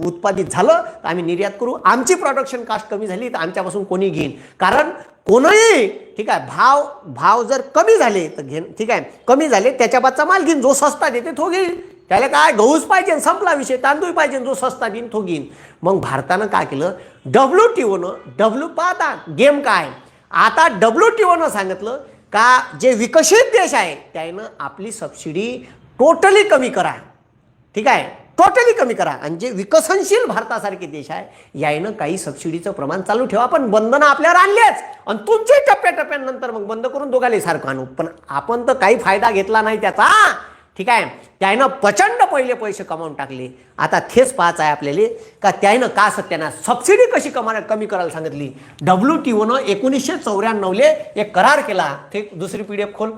उत्पादित झालं तर आम्ही निर्यात करू, आमची प्रोडक्शन कास्ट कमी झाली तर आमच्यापासून कोणी घेईन. कारण कोणीही, ठीक आहे, भाव जर कमी झाले तर घेईन, ठीक आहे, कमी झाले त्याच्याबादचा माल घेईन. जो सस्ता देते तो घेईन. त्याला काय गहूच पाहिजे संपला विषय, तांदूळ पाहिजे, जो सस्ता देईन तो घेईन. मग भारतानं काय केलं, WTOनं पाहता गेम काय, आता WTOनं सांगितलं का जे विकसित देश आहे त्यानं आपली सबसिडी टोटली कमी करा. ठीक आहे, टोटली कमी करा. आणि जे विकसनशील भारतासारखे देश आहे यानं काही सबसिडीचं प्रमाण चालू ठेवा. पण बंधनं आपल्यावर आणलेच आणि तुमचे टप्प्याटप्प्यानंतर मग बंद करून दोघाले सारखं आणू. पण आपण तर काही फायदा घेतला नाही त्याचा. ठीक आहे, त्यानं प्रचंड पहिले पैसे कमावून टाकले. आता तेच पाहायचं आहे आपल्याला का त्यानं का सत्यानाश सबसिडी कशी कमी करायला सांगितली. WTOनं 1994 एक करार केला. ठीक, दुसरी PDF खोल.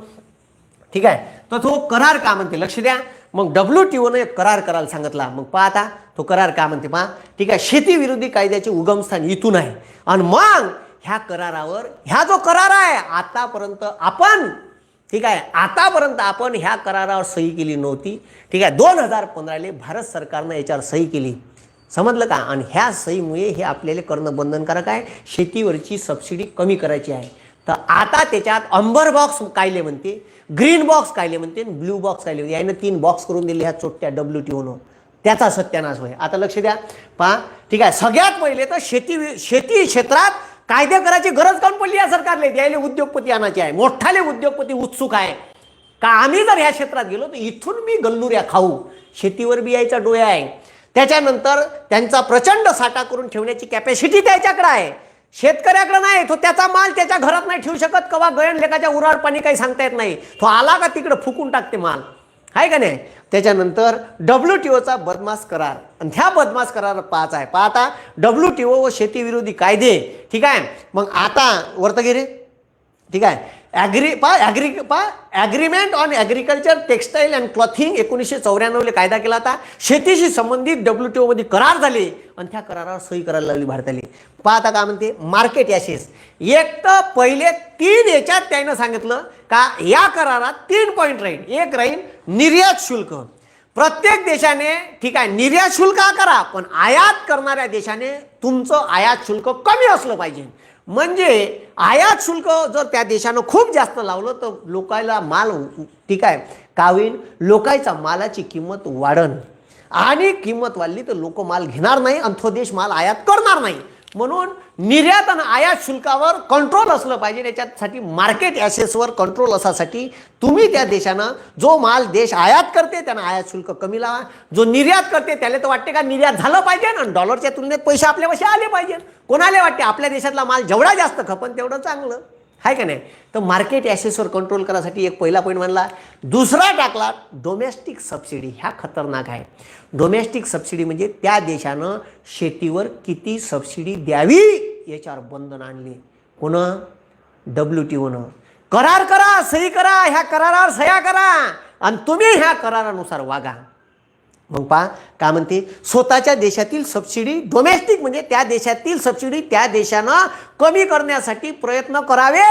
ठीक आहे, तर तो करार का म्हणते लक्ष द्या. मग WTOनं एक करार करायला सांगितला. मग पहा आता तो करार का म्हणते पहा. ठीक आहे, शेतीविरोधी कायद्याचे उगमस्थान इथून आहे. आणि मग ह्या करारावर, ह्या जो करार आहे आतापर्यंत आपण, ठीक आहे, आतापर्यंत आपण ह्या करारावर सही केली नव्हती. ठीक आहे, 2015 भारत सरकारनं याच्यावर सही केली. समजलं का. आणि ह्या सहीमुळे हे आपल्याला करणं बंधनकारक आहे. शेतीवरची सबसिडी कमी करायची आहे. तर आता त्याच्यात अंबर बॉक्स कायले म्हणते, ग्रीन बॉक्स कायले म्हणते, ब्ल्यू बॉक्स कायले म्हणते. यानं 3 बॉक्स करून दिले ह्या चोट्ट्या WTOनं. त्याचा सत्यानाश होय. आता लक्ष द्या पहा. ठीक आहे, सगळ्यात पहिले तर शेती क्षेत्रात कायदे करायची गरज काऊन पडली या सरकारले. द्यायला उद्योगपती आणायचे आहे. मोठाले उद्योगपती उत्सुक आहे का आम्ही जर ह्या क्षेत्रात गेलो तर इथून मी गल्लुऱ्या खाऊ. शेतीवर बी यायचा डोया आहे. त्याच्यानंतर त्यांचा प्रचंड साठा करून ठेवण्याची कॅपॅसिटी त्याच्याकडे आहे. शेतकऱ्याकडे नाही. तो त्याचा माल त्याच्या घरात नाही ठेवू शकत. कवा गयन लेखाच्या उराड पाणी काही सांगता येत नाही. तो आला का तिकडे फुकून टाकते माल, आहे का नाही. त्याच्यानंतर WTOचा बदमाश करार. आणि ह्या बदमाश करार पाहायचा आहे. पाहता WTO व शेतीविरोधी कायदे. ठीक आहे, मग आता वर्तगिरे. ठीक आहे, agreement on agriculture textile and clothing 1994 कायदा केला होता. शेतीशी संबंधित WTO मध्ये करार झाले आणि त्या करारावर सही करायला लावली भारताला. पाहता का म्हणते मार्केट ॲसेस. एक तर पहिले 3 याच्यात त्यानं सांगितलं का या करारात 3 पॉईंट राहील. एक राहील निर्यात शुल्क. प्रत्येक देशाने, ठीक आहे, निर्यात शुल्क करा, पण आयात करणाऱ्या देशाने तुमचं आयात शुल्क कमी असलं पाहिजे. म्हणजे आयात शुल्क जर त्या देशानं खूप जास्त लावलं तर लोकांना माल, ठीक आहे, का होईल, लोकांचा मालाची किंमत वाढन. आणि किंमत वाढली तर लोक माल घेणार नाही आणि तो देश माल आयात करणार नाही. म्हणून निर्यात आणि आयात शुल्कावर कंट्रोल असलं पाहिजे. त्याच्यासाठी मार्केट ॲसेसवर कंट्रोल असासाठी तुम्ही त्या देशानं जो माल देश आयात करते त्यांना आयात शुल्क कमी लावा. जो निर्यात करते त्याला तर वाटते का निर्यात झालं पाहिजे आणि डॉलरच्या तुलनेत पैसे आपल्यापाशी आले पाहिजे. कोणाला वाटते आपल्या देशातला माल जेवढा जास्त खपन तेवढं चांगलं, आहे का नाही. तर मार्केट ॲसेसवर कंट्रोल करायसाठी एक पहिला पॉईंट मानला. दुसरा टाकला डोमेस्टिक सबसिडी. ह्या खतरनाक आहे. डोमेस्टिक सबसिडी म्हणजे त्या देशानं शेतीवर किती सबसिडी द्यावी याच्यावर बंधन आणले. कोण, WTOनं. करार करा, सही करा, ह्या करारावर सह्या करा आणि तुम्ही ह्या करारानुसार वागा. मग पहा काय म्हणते, स्वतःच्या देशातील सबसिडी, डोमेस्टिक म्हणजे त्या देशातील सबसिडी त्या देशानं कमी करण्यासाठी प्रयत्न करावे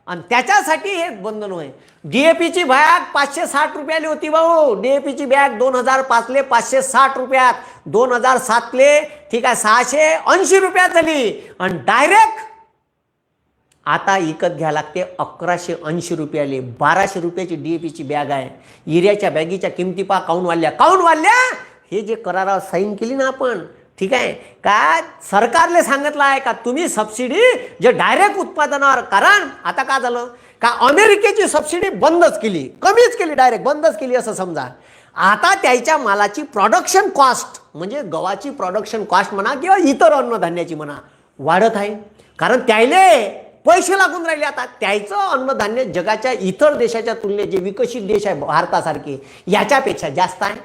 आणि त्याच्यासाठी हे बंधन होय. DAPची बॅग 560 रुपयाला होती भाऊ. DAPची बॅग 2005ले 560 रुपयात, 2007ले, ठीक आहे, 680 रुपयात झाली. आणि डायरेक्ट आता विकत घ्या लागते 1180 रुपयाले. 1200 रुपयाची DAPची बॅग आहे. युरियाच्या बॅगीच्या किमती पहा काऊन वाढल्या. हे जे करारावर साईन केली ना आपण, ठीक आहे, का सरकारले सांगितलं आहे का तुम्ही सबसिडी जे डायरेक्ट उत्पादनावर. कारण आता काय झालं का अमेरिकेची सबसिडी बंदच केली, कमीच केली, डायरेक्ट बंदच केली असं समजा. आता त्याच्या मालाची प्रोडक्शन कॉस्ट म्हणजे गव्हाची प्रोडक्शन कॉस्ट म्हणा किंवा इतर अन्नधान्याची म्हणा वाढत आहे. कारण त्याले पैसे लागून राहिले. आता त्याचं अन्नधान्य जगाच्या इतर देशाच्या तुलनेत जे विकसित देश आहे भारतासारखे याच्यापेक्षा जास्त आहे.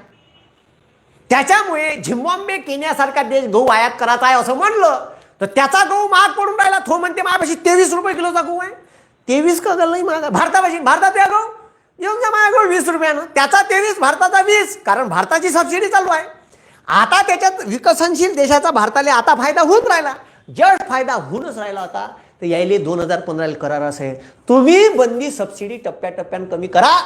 त्याच्यामुळे झिम्बाब्वे केन्यासारखा देश गहू आयात करायचा आहे असं म्हणलं तर त्याचा गहू महाग पडून राहिला. तो म्हणते माझ्यापाशी 23 रुपये किलोचा गहू आहे. 23 का गल्ला महाग आहे भारतापाशी. भारतात या गहू येऊन जा माझ्या गहू 20 रुपयानं. त्याचा 23 भारताचा 20 कारण भारताची सबसिडी चालू आहे. आता त्याच्यात विकसनशील देशाचा भारताला आता फायदा होऊन राहिला. जस्ट फायदा होऊनच राहिला होता तर यायले 2015 करार असे तुम्ही बंदी सबसिडी टप्प्याटप्प्यानं कमी करा.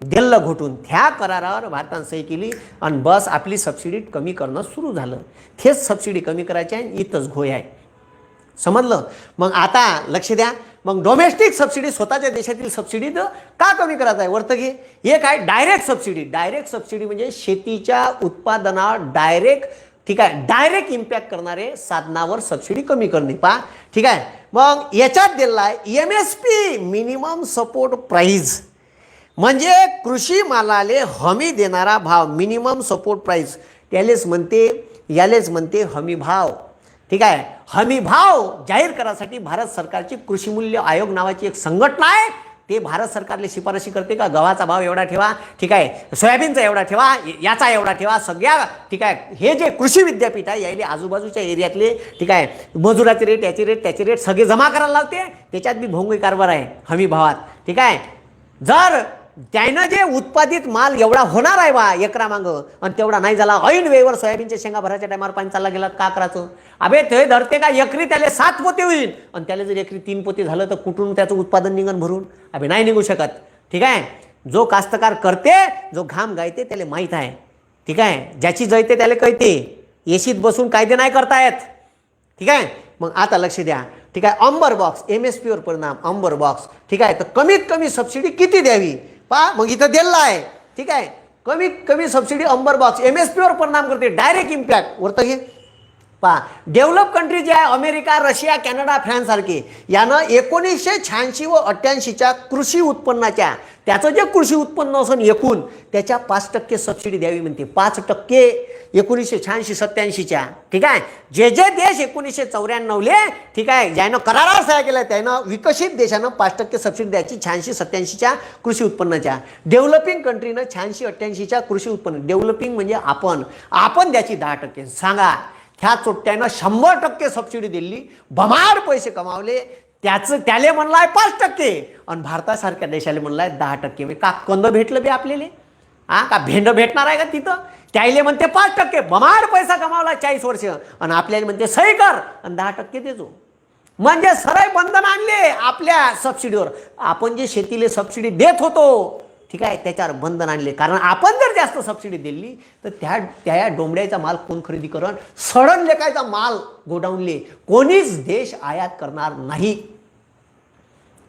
दिल्ल घोटून त्या करारावर भारतानं सही केली आणि बस आपली सबसिडी कमी करणं सुरू झालं. तेच सबसिडी कमी करायची आहे इथंच घोय आहे. समजलं. मग आता लक्ष द्या. मग डोमेस्टिक सबसिडी स्वतःच्या देशातील सबसिडी का कमी करायचं आहे वरतं घे. एक आहे डायरेक्ट सबसिडी. डायरेक्ट सबसिडी म्हणजे शेतीच्या उत्पादनावर डायरेक्ट ठीक आहे डायरेक्ट इम्पॅक्ट करणारे साधनावर सबसिडी कमी करणे पहा. ठीक आहे. मग याच्यात दिलेला आहे MSP मिनिमम सपोर्ट प्राइस म्हणजे कृषी मालाले हमी देणारा भाव मिनिमम सपोर्ट प्राइस त्यालेच म्हणते यालेच म्हणते हमी भाव. ठीक आहे. हमी भाव जाहीर करायसाठी भारत सरकारची कृषी मूल्य आयोग नावाची एक संघटना आहे. ते भारत सरकारला शिफारशी करते का गव्हाचा भाव एवढा ठेवा. ठीक आहे. सोयाबीनचा एवढा ठेवा याचा एवढा ठेवा सगळ्या. ठीक आहे. हे जे कृषी विद्यापीठ आहे यायले आजूबाजूच्या एरियातले ठीक आहे मजुराचे रेट याचे रेट त्याचे रेट सगळे जमा करायला लावते. त्याच्यात बी भोंगळी कारभार आहे हमी भावात. ठीक आहे. जर त्यानं जे उत्पादित माल एवढा होणार आहे बा एकरा मागं आणि तेवढा नाही झाला ऐन वेळेवर सोयाबीनच्या शेंगा भराच्या टायमावर पाणी चालला गेला का करायचं. अबे ते धरते का एकरी त्याला 7 पोते होईल आणि त्याला जर एकरी 3 पोते झालं तर कुठून त्याचं उत्पादन निघन भरून. अबे नाही निघू शकत. ठीक आहे. जो कास्तकार करते जो घाम गायते त्याला माहीत आहे. ठीक आहे. ज्याची जळते त्याला कळते. एसीत बसून कायदे नाही करता येत. ठीक आहे. मग आता लक्ष द्या. ठीक आहे. अंबर बॉक्स MSP वर परिणाम अंबर बॉक्स. ठीक आहे. तर कमीत कमी सबसिडी किती द्यावी पहा. मग इथं दिलेला आहे. ठीक आहे. कमीत कमी सबसिडी अंबर बॉक्स MSP वर परिणाम करते डायरेक्ट इम्पॅक्ट वरतं घे पहा. डेव्हलप कंट्री जे आहे अमेरिका रशिया कॅनडा फ्रान्स सारखे यानं 1986 व 88च्या कृषी उत्पन्नाच्या त्याचं जे कृषी उत्पन्न असून एकूण त्याच्या 5% सबसिडी द्यावी म्हणते. 5% 1986-87च्या. ठीक आहे. जे जे देश 1994ले ठीक आहे ज्यानं करारावर सह्या केला त्यानं विकसित देशानं 5% सबसिडी द्यायची 86-87च्या कृषी उत्पन्नाच्या. डेव्हलपिंग कंट्रीनं 86-88च्या कृषी उत्पन्न डेव्हलपिंग म्हणजे आपण द्यायची 10% सांगा. ह्या चोट्ट्यानं 100% सबसिडी दिली बमार पैसे कमावले. त्याले म्हणलाय 5% आणि भारतासारख्या देशाला म्हणलाय 10%. म्हणजे का कंद भेटलं बे आपल्याला का भेंड भेटणार आहे का तिथं. त्याले म्हणते 5% बमार पैसा कमावला 40 वर्ष आणि आपल्याला म्हणते सही कर आणि 10% देतो. म्हणजे सरळ बंधन आणले आपल्या सबसिडीवर. आपण जे शेतीला सबसिडी देत होतो ठीक आहे त्याच्यावर बंधन आणले. कारण आपण जर जास्त सबसिडी दिली तर त्या डोंबड्याचा माल कोण खरेदी करण. सडन लेकायचा माल गोडाऊनले कोणीच देश आयात करणार नाही.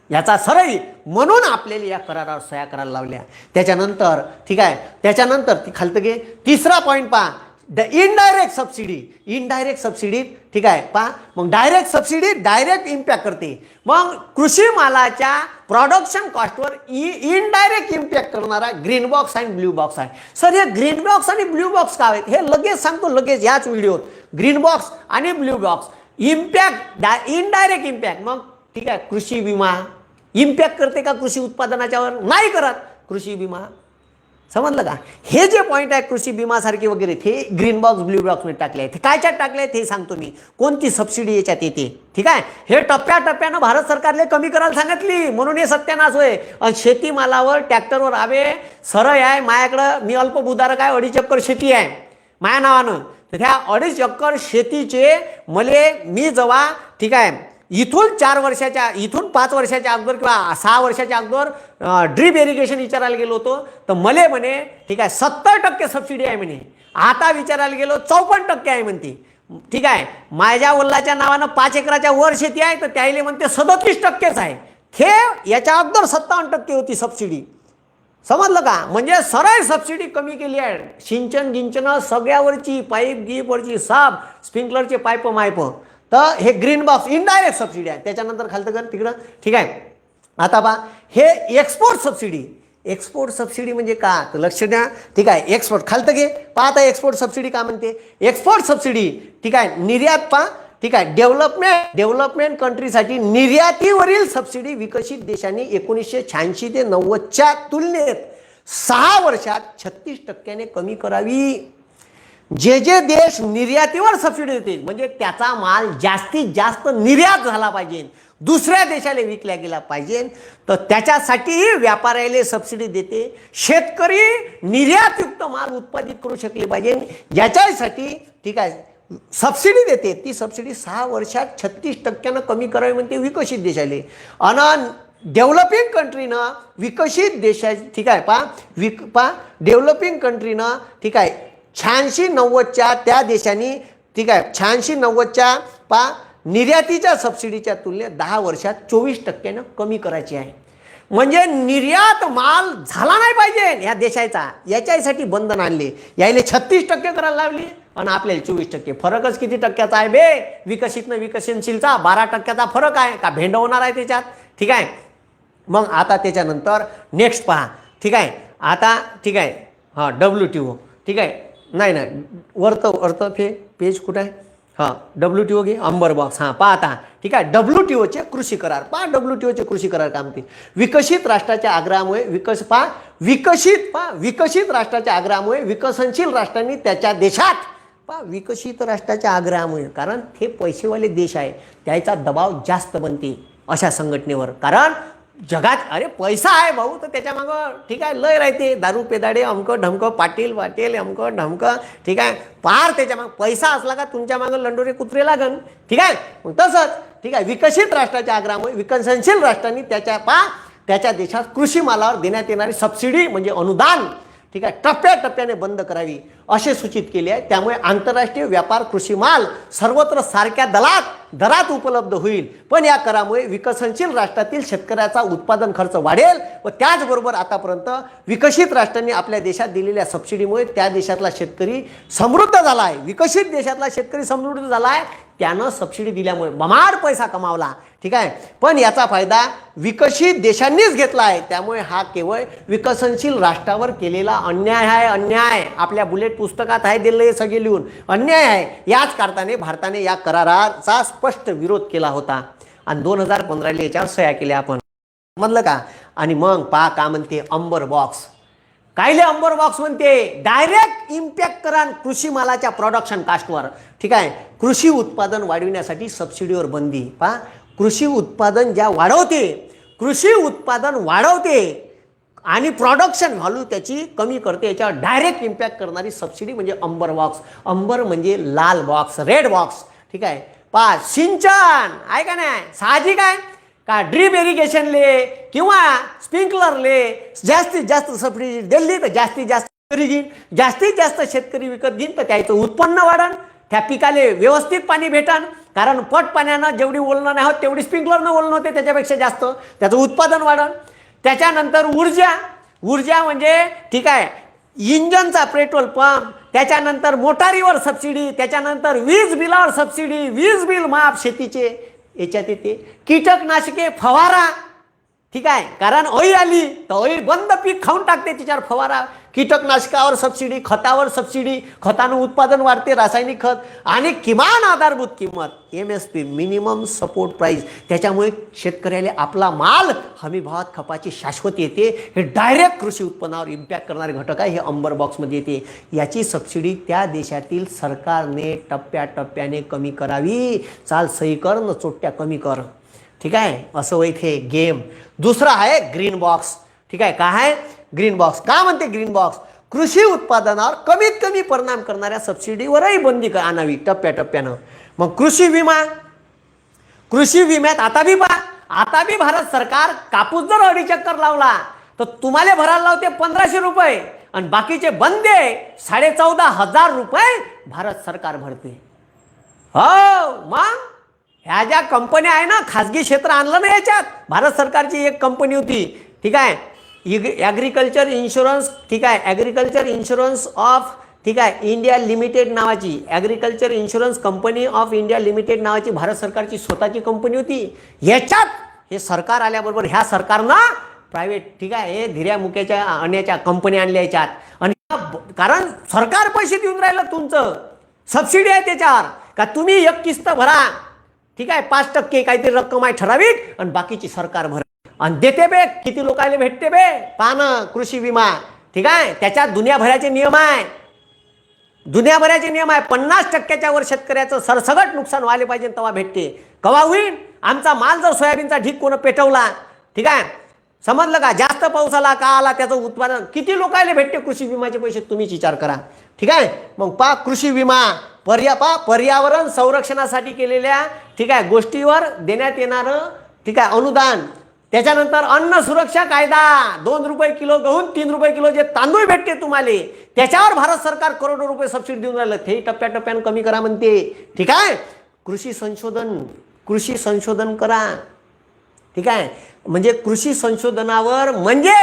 याचा सरळ म्हणून आपल्याला या करारावर सह्या करायला लावल्या. त्याच्यानंतर ठीक आहे त्याच्यानंतर ती खालतं घे. तिसरा पॉईंट पहा the indirect subsidy. Indirect subsidy ठीक आहे पहा. मग डायरेक्ट सबसिडी डायरेक्ट इम्पॅक्ट करते. मग कृषी मालाच्या प्रोडक्शन कॉस्टवर इनडायरेक्ट इम्पॅक्ट करणारा ग्रीन बॉक्स आणि ब्ल्यू बॉक्स आहे. सर हे ग्रीन बॉक्स आणि ब्ल्यू बॉक्स काय आहेत हे लगेच सांगतो लगेच याच व्हिडिओत. ग्रीन बॉक्स आणि blue box impact indirect impact. मग ठीक आहे कृषी विमा इम्पॅक्ट करते का कृषी उत्पादनाच्यावर नाही करत. कृषी विमा समजलं का. हे जे पॉईंट आहे कृषी विमासारखे वगैरे ते ग्रीन बॉक्स ब्ल्यू बॉक्समध्ये टाकले आहे. ते कायच्यात टाकले ते सांगतो मी कोणती सबसिडी याच्यात येते. ठीक आहे. हे टप्प्याटप्प्यानं भारत सरकारने कमी करायला सांगितली म्हणून हे सत्यानाश होय. आणि शेतीमालावर ट्रॅक्टरवर आवे सरळ आहे. माझ्याकडं मी अल्पभूधारक आहे 2.5 एकर शेती आहे माझ्या नावानं. तर त्या 2.5 एकर शेतीचे मी जेव्हा ठीक आहे इथून 4 वर्षाच्या इथून 5 वर्षाच्या अगोदर किंवा 6 वर्षाच्या अगोदर ड्रीप इरिगेशन विचारायला गेलो होतो तर मले म्हणे ठीक आहे 70% सबसिडी आहे म्हणे. आता विचारायला गेलो 54% आहे म्हणते. ठीक आहे. माझ्या वडिलाच्या नावानं 5 एकराच्या वर शेती आहे तर त्याला म्हणते 37%च आहे. हे याच्या अगोदर 57% होती सबसिडी. समजलं का. म्हणजे सरळ सबसिडी कमी केली आहे. सिंचन गिंचन सगळ्यावरची पाईप गीपवरची साप स्प्रिंकलरचे पाईप मायप. तर हे ग्रीन बॉक्स इनडायरेक्ट सबसिडी आहे. त्याच्यानंतर खालतं कर तिकडं. ठीक आहे. आता पहा हे एक्सपोर्ट सबसिडी. एक्सपोर्ट सबसिडी म्हणजे का, तर लक्ष द्या. ठीक आहे, एक्सपोर्ट खालतं घे, पाहता एक्सपोर्ट सबसिडी का म्हणते. एक्सपोर्ट सबसिडी ठीक आहे, निर्यात पहा. ठीक आहे, डेव्हलपमेंट कंट्रीसाठी निर्यातीवरील सबसिडी विकसित देशांनी 1986 ते 90च्या तुलनेत 6 वर्षात 36% कमी करावी. जे देश निर्यातीवर सबसिडी देते म्हणजे त्याचा माल जास्तीत जास्त निर्यात झाला पाहिजे, दुसऱ्या देशाला विकला गेला पाहिजे, तर त्याच्यासाठी व्यापाऱ्याला सबसिडी देते. शेतकरी निर्यातयुक्त माल उत्पादित करू शकले पाहिजे याच्यासाठी ठीक आहे सबसिडी देते. ती सबसिडी 6 वर्षात 36% कमी करावी म्हणते विकसित देशाले. आणि डेव्हलपिंग कंट्रीनं विकसित देशा ठीक आहे पा डेव्हलपिंग कंट्रीनं ठीक आहे 86-90च्या त्या देशांनी ठीक आहे 86-90च्या निर्यातीच्या सबसिडीच्या तुलनेत 10 वर्षात 24% कमी करायची आहे. म्हणजे निर्यात माल झाला नाही पाहिजे या देशाचा, याच्यासाठी बंधन आणले. यायले 36% करायला लावली आणि आपल्याला 24%. फरकच किती टक्क्याचा आहे बे, विकसित न विकसनशीलचा 12% फरक आहे का, भेंडवणार आहे त्याच्यात. ठीक आहे, मग आता त्याच्यानंतर नेक्स्ट पहा. ठीक आहे, आता ठीक आहे हां WTO ठीक आहे, नाही वरतं पेज कुठं आहे, हां WTO घे, अंबर बॉक्स. हां पहा आता ठीक आहे, WTOचे कृषी करार पहा. WTOचे कृषी करार काय म्हणते, विकसित राष्ट्राच्या आग्रहामुळे विकसित राष्ट्राच्या आग्रहामुळे विकसनशील राष्ट्रांनी त्याच्या देशात विकसित राष्ट्राच्या आग्रहामुळे, कारण हे पैसेवाले देश आहे त्याचा दबाव जास्त बनते अशा संघटनेवर. कारण जगात अरे पैसा आहे भाऊ, तर त्याच्या मागं ठीक आहे लय राहते, दारू पेदाडे अमकं ढमकं पाटील अमकं ढमकं ठीक आहे, पार त्याच्या मागं पैसा असला का तुमच्या मागं लंडोरे कुत्रे लागन. ठीक आहे, मग तसंच ठीक आहे विकसित राष्ट्राच्या आग्रहामुळे विकसनशील राष्ट्रांनी त्याच्या देशात कृषी मालावर देण्यात येणारी सबसिडी म्हणजे अनुदान ठीक आहे टप्प्याटप्प्याने बंद करावी असे सूचित केले आहे. त्यामुळे आंतरराष्ट्रीय व्यापार कृषी माल सर्वत्र सारख्या दरात उपलब्ध होईल. पण या करामुळे विकसनशील राष्ट्रातील शेतकऱ्याचा उत्पादन खर्च वाढेल व त्याचबरोबर आतापर्यंत विकसित राष्ट्रांनी आपल्या देशात दिलेल्या सबसिडीमुळे त्या देशातला शेतकरी समृद्ध झाला आहे. विकसित देशातला शेतकरी समृद्ध झाला आहे, त्यानं सबसिडी दिल्यामुळे बमाड पैसा कमावला. ठीक आहे, पण याचा फायदा विकसित देशांनीच घेतला आहे. त्यामुळे हा केवळ विकसनशील राष्ट्रावर केलेला अन्याय आहे. अन्याय आपल्या बुलेट पुस्तकात आहे दिले सगळे लिहून, अन्याय आहे. याच कारणाने भारताने या कराराचा स्पष्ट विरोध केला होता आणि 2015 याच्यावर सह्या केल्या आपण म्हणलं का. आणि मग पहा का म्हणते अंबर बॉक्स. कायले अंबर बॉक्स म्हणते, डायरेक्ट इम्पॅक्ट करा कृषी मालाच्या प्रोडक्शन कास्टवर. ठीक आहे, कृषी उत्पादन वाढविण्यासाठी सबसिडीवर बंदी. पहा कृषी उत्पादन कृषी उत्पादन वाढवते आणि प्रोडक्शन व्हॅल्यू त्याची कमी करते, याच्यावर डायरेक्ट इम्पॅक्ट करणारी सबसिडी म्हणजे अंबर बॉक्स. अंबर म्हणजे लाल बॉक्स, रेड बॉक्स. ठीक आहे, पहा सिंचन आहे का नाही, साहजिक आहे का ड्रीप इरिगेशनले किंवा स्प्रिंकलरले जास्तीत जास्त सबसिडी दिली तर जास्तीत जास्त शेतकरी विकत घेईन तर त्याचं उत्पन्न वाढन, त्या पिकाले व्यवस्थित पाणी भेटन. कारण पट पाण्यानं जेवढी ओलणं नाही होत तेवढी स्प्रिंकलरनं ओलणं होते, त्याच्यापेक्षा जास्त त्याचं उत्पादन वाढन. त्याच्यानंतर ऊर्जा म्हणजे ठीक आहे इंजनचा पेट्रोल पंप, त्याच्यानंतर मोटारीवर सबसिडी, त्याच्यानंतर वीज बिलावर सबसिडी, वीज बिल माफ शेतीचे याच्यात येते. कीटकनाशके फवारा. ठीक आहे, कारण अळी आली तर अळी बंद पीक खाऊन टाकते, तिच्यावर फवारा. कीटकनाशकावर सबसिडी, खतावर सबसिडी, खतानं उत्पादन वाढते, रासायनिक खत आणि किमान आधारभूत किंमत MSP मिनिमम सपोर्ट प्राइस. त्याच्यामुळे शेतकऱ्याला आपला माल हमी भावात खपाची शाश्वती येते. हे डायरेक्ट कृषी उत्पन्नावर इम्पॅक्ट करणारे घटक आहे, हे अंबर बॉक्समध्ये येते. याची सबसिडी त्या देशातील सरकारने टप्प्याटप्प्याने कमी करावी. चाल सही कर न चोट्ट्या कमी कर. ठीक आहे, असं होईल हे गेम. दुसरा आहे ग्रीन बॉक्स. ठीक आहे, काय आहे ग्रीन बॉक्स. का म्हणते ग्रीन बॉक्स, कृषी उत्पादनावर कमीत कमी परिणाम करणाऱ्या सबसिडीवरही बंदी आणावी टप्प्याटप्प्यानं. मग कृषी विम्यात आता बी भारत सरकार कापूस जर 2.5 चक्कर लावला तर तुम्हाला भरायला लावते 1500 रुपये आणि बाकीचे बंदे 14,500 रुपये भारत सरकार भरते. हो मग ह्या ज्या कंपन्या आहे ना, खाजगी क्षेत्र आणलं ना याच्यात. भारत सरकारची एक कंपनी होती ठीक आहे ॲग्रिकल्चर इन्शुरन्स. ठीक आहे, ॲग्रिकल्चर इन्शुरन्स ऑफ ठीक आहे इंडिया लिमिटेड नावाची, agriculture insurance company of India limited नावाची भारत सरकारची स्वतःची कंपनी होती. याच्यात हे सरकार आल्याबरोबर ह्या सरकारनं प्रायव्हेट, ठीक आहे, हे धीऱ्या मुक्याच्या आणण्याच्या कंपन्या आणल्या याच्यात. आणि कारण सरकार पैसे देऊन राहिलं, तुमचं सबसिडी आहे त्याच्यावर, का तुम्ही एक किस्त भरा, ठीक आहे, 5% काहीतरी रक्कम आहे ठराविक, आणि बाकीची सरकार भर आणि देते बे. किती लोकांना भेटते बे, पाहणं कृषी विमा, ठीक आहे. त्याच्यात दुनियाभराचे नियम आहे, दुनियाभराचे नियम आहे. 50% वर शेतकऱ्याचं सरसगट नुकसान व्हायला पाहिजे तेव्हा भेटते. कवा होईल? आमचा माल जर सोयाबीनचा ढीक कोण पेटवला, ठीक आहे, समजलं का, जास्त पाऊस आला का आला, त्याचं उत्पादन किती लोकांना भेटते कृषी विमाचे पैसे, तुम्हीच विचार करा, ठीक आहे. मग पा कृषी विमा पर्यावरण संरक्षणासाठी केलेल्या, ठीक आहे, गोष्टीवर देण्यात येणारं, ठीक आहे, अनुदान. त्याच्यानंतर अन्न सुरक्षा कायदा, 2 रुपये किलो गहून 3 रुपये किलो जे तांदूळ भेटते तुम्हाला, त्याच्यावर भारत सरकार करोडो रुपये सबसिडी देऊन राहिलं, ते टप्प्याटप्प्यानं कमी करा म्हणते, ठीक आहे. कृषी संशोधन करा, ठीक आहे. म्हणजे कृषी संशोधनावर, म्हणजे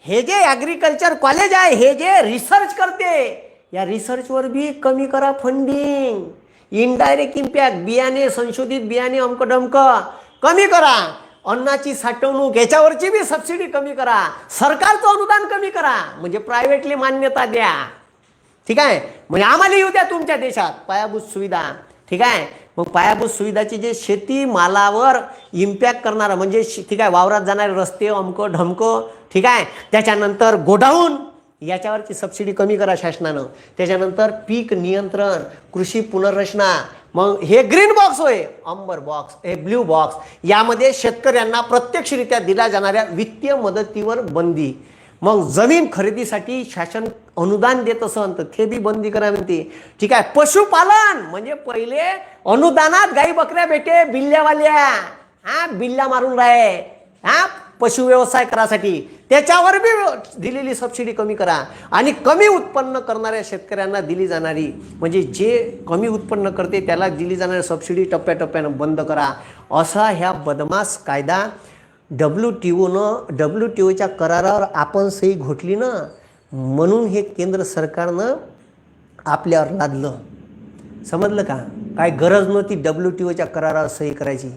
हे जे ॲग्रिकल्चर कॉलेज आहे, हे जे रिसर्च करते, या रिसर्चवर बी कमी करा फंडिंग. इनडायरेक्ट इम्पॅक्ट, बियाणे, संशोधित बियाणे, अमकडमक कमी करा. अन्नाची साठवणूक याच्यावरची बी सबसिडी कमी करा. सरकारचं अनुदान कमी करा, म्हणजे प्रायव्हेटली मान्यता द्या, ठीक आहे. म्हणजे आम्हाला येऊ द्या तुमच्या देशात पायाभूत सुविधा, ठीक आहे. मग पायाभूत सुविधाची जे शेती मालावर इम्पॅक्ट करणारं, म्हणजे ठीक आहे, वावरात जाणारे रस्ते, अमकं ढमकं, ठीक आहे. त्याच्यानंतर गोडाऊन, याच्यावरची सबसिडी कमी करा शासनानं. त्याच्यानंतर पीक नियंत्रण, कृषी पुनर्रचना. मग हे ग्रीन बॉक्स होय, अंबर बॉक्स, हे ब्ल्यू बॉक्स. यामध्ये शेतकऱ्यांना प्रत्यक्षरित्या दिल्या जाणाऱ्या वित्तीय मदतीवर बंदी. मग जमीन खरेदीसाठी शासन अनुदान देत असन तर ते बी बंदी करा म्हणते, ठीक आहे. पशुपालन, म्हणजे पहिले अनुदानात गाई बकऱ्या भेटे, बिल्ल्यावाल्या, बिल्ल्या मारून राहे, पशु व्यवसाय करासाठी, त्याच्यावर बी दिलेली सबसिडी कमी करा. आणि कमी उत्पन्न करणाऱ्या शेतकऱ्यांना दिली जाणारी, म्हणजे जे कमी उत्पन्न करते त्याला दिली जाणारी सबसिडी टप्प्याटप्प्यानं बंद करा. असा ह्या बदमाश कायदा WTOच्या करारावर आपण सही घोटली ना, म्हणून हे केंद्र सरकारनं आपल्यावर लादलं. समजलं का? काय गरज नव्हती WTOच्या करारावर सही करायची,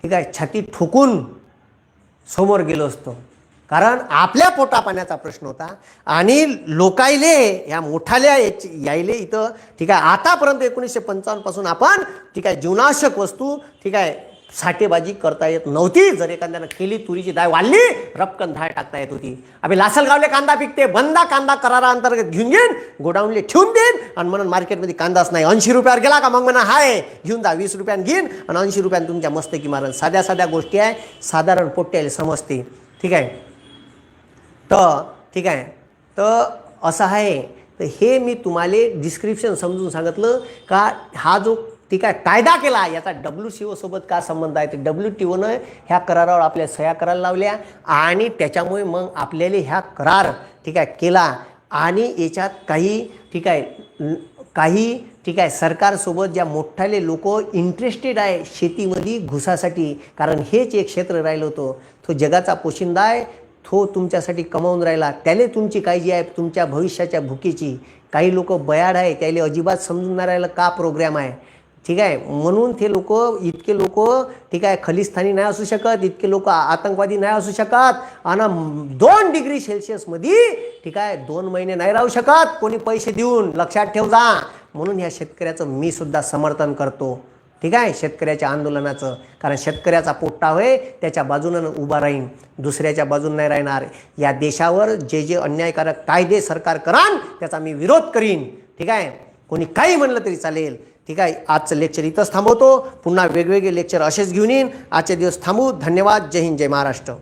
ठीक आहे. छाती ठोकून समोर गेलो असतो, कारण आपल्या पोटापाण्याचा प्रश्न होता. आणि लोकायले, या मोठाल्या यायले इथं, ठीक आहे, आतापर्यंत 1955 पासून आपण, ठीक आहे, जीवनावश्यक वस्तू, ठीक आहे, साठेबाजी करता येत नव्हती. जर एखाद्यानं केली, तुरीची डाळ वाढली, रपकन धाळ टाकता येत होती. अबे लासलगावले कांदा पिकते, बंदा कांदा कराराअंतर्गत घेऊन घेईन, गोडाऊनले ठेवून देईन, आणि म्हणून मार्केटमध्ये कांदाच नाही. 80 रुपयावर गेला का मग म्हणा हाय घेऊन जा, 20 रुपयानं घेईन आणि 80 रुपयानं तुमच्या मस्तकी मारण. साध्या साध्या गोष्टी आहे, साधारण पोट्याला समजते, ठीक आहे. तर ठीक आहे, तर असं आहे. तर हे मी तुम्हाला डिस्क्रिप्शन समजून सांगितलं का, हा जो, ठीक आहे, कायदा केला, याचा WTO सोबत काय संबंध आहे. तर WTOनं ह्या करारावर आपल्या सह्या करायला लावल्या, आणि त्याच्यामुळे मग आपल्याला ह्या करार, ठीक आहे, केला. आणि याच्यात काही, ठीक आहे, ठीक आहे, सरकारसोबत ज्या मोठाले लोक इंटरेस्टेड आहे शेतीमध्ये घुसासाठी, कारण हेच एक क्षेत्र राहिलं होतं, तो जगाचा पोशिंदा आहे, तो तुमच्यासाठी कमावून राहिला, त्याला तुमची काळजी आहे, तुमच्या भविष्याच्या भुकेची. काही लोक बयाड आहे, त्याला अजिबात समजून नाही राहिलं का प्रोग्राम आहे, ठीक आहे. म्हणून ते लोक, इतके लोक, ठीक आहे, खलिस्तानी नाही असू शकत, इतके लोक आतंकवादी नाही असू शकत, आणि 2 डिग्री सेल्सिअसमध्ये, ठीक आहे, 2 महिने नाही राहू शकत कोणी पैसे देऊन, लक्षात ठेव जा. म्हणून ह्या शेतकऱ्याचं मी सुद्धा समर्थन करतो, ठीक आहे, शेतकऱ्याच्या आंदोलनाचं. कारण शेतकऱ्याचा पोट्टा होय, त्याच्या बाजूनं उभा राहीन, दुसऱ्याच्या बाजून नाही राहणार. या देशावर जे जे अन्यायकारक कायदे सरकार करान त्याचा मी विरोध करीन, ठीक आहे. कोणी काही म्हणलं तरी चालेल, ठीक आहे. आजचं लेक्चर इथंच थांबवतो. पुन्हा वेगवेगळे लेक्चर असेच घेऊन येईन. आजचे दिवस थांबू. धन्यवाद. जय हिंद, जय महाराष्ट्र.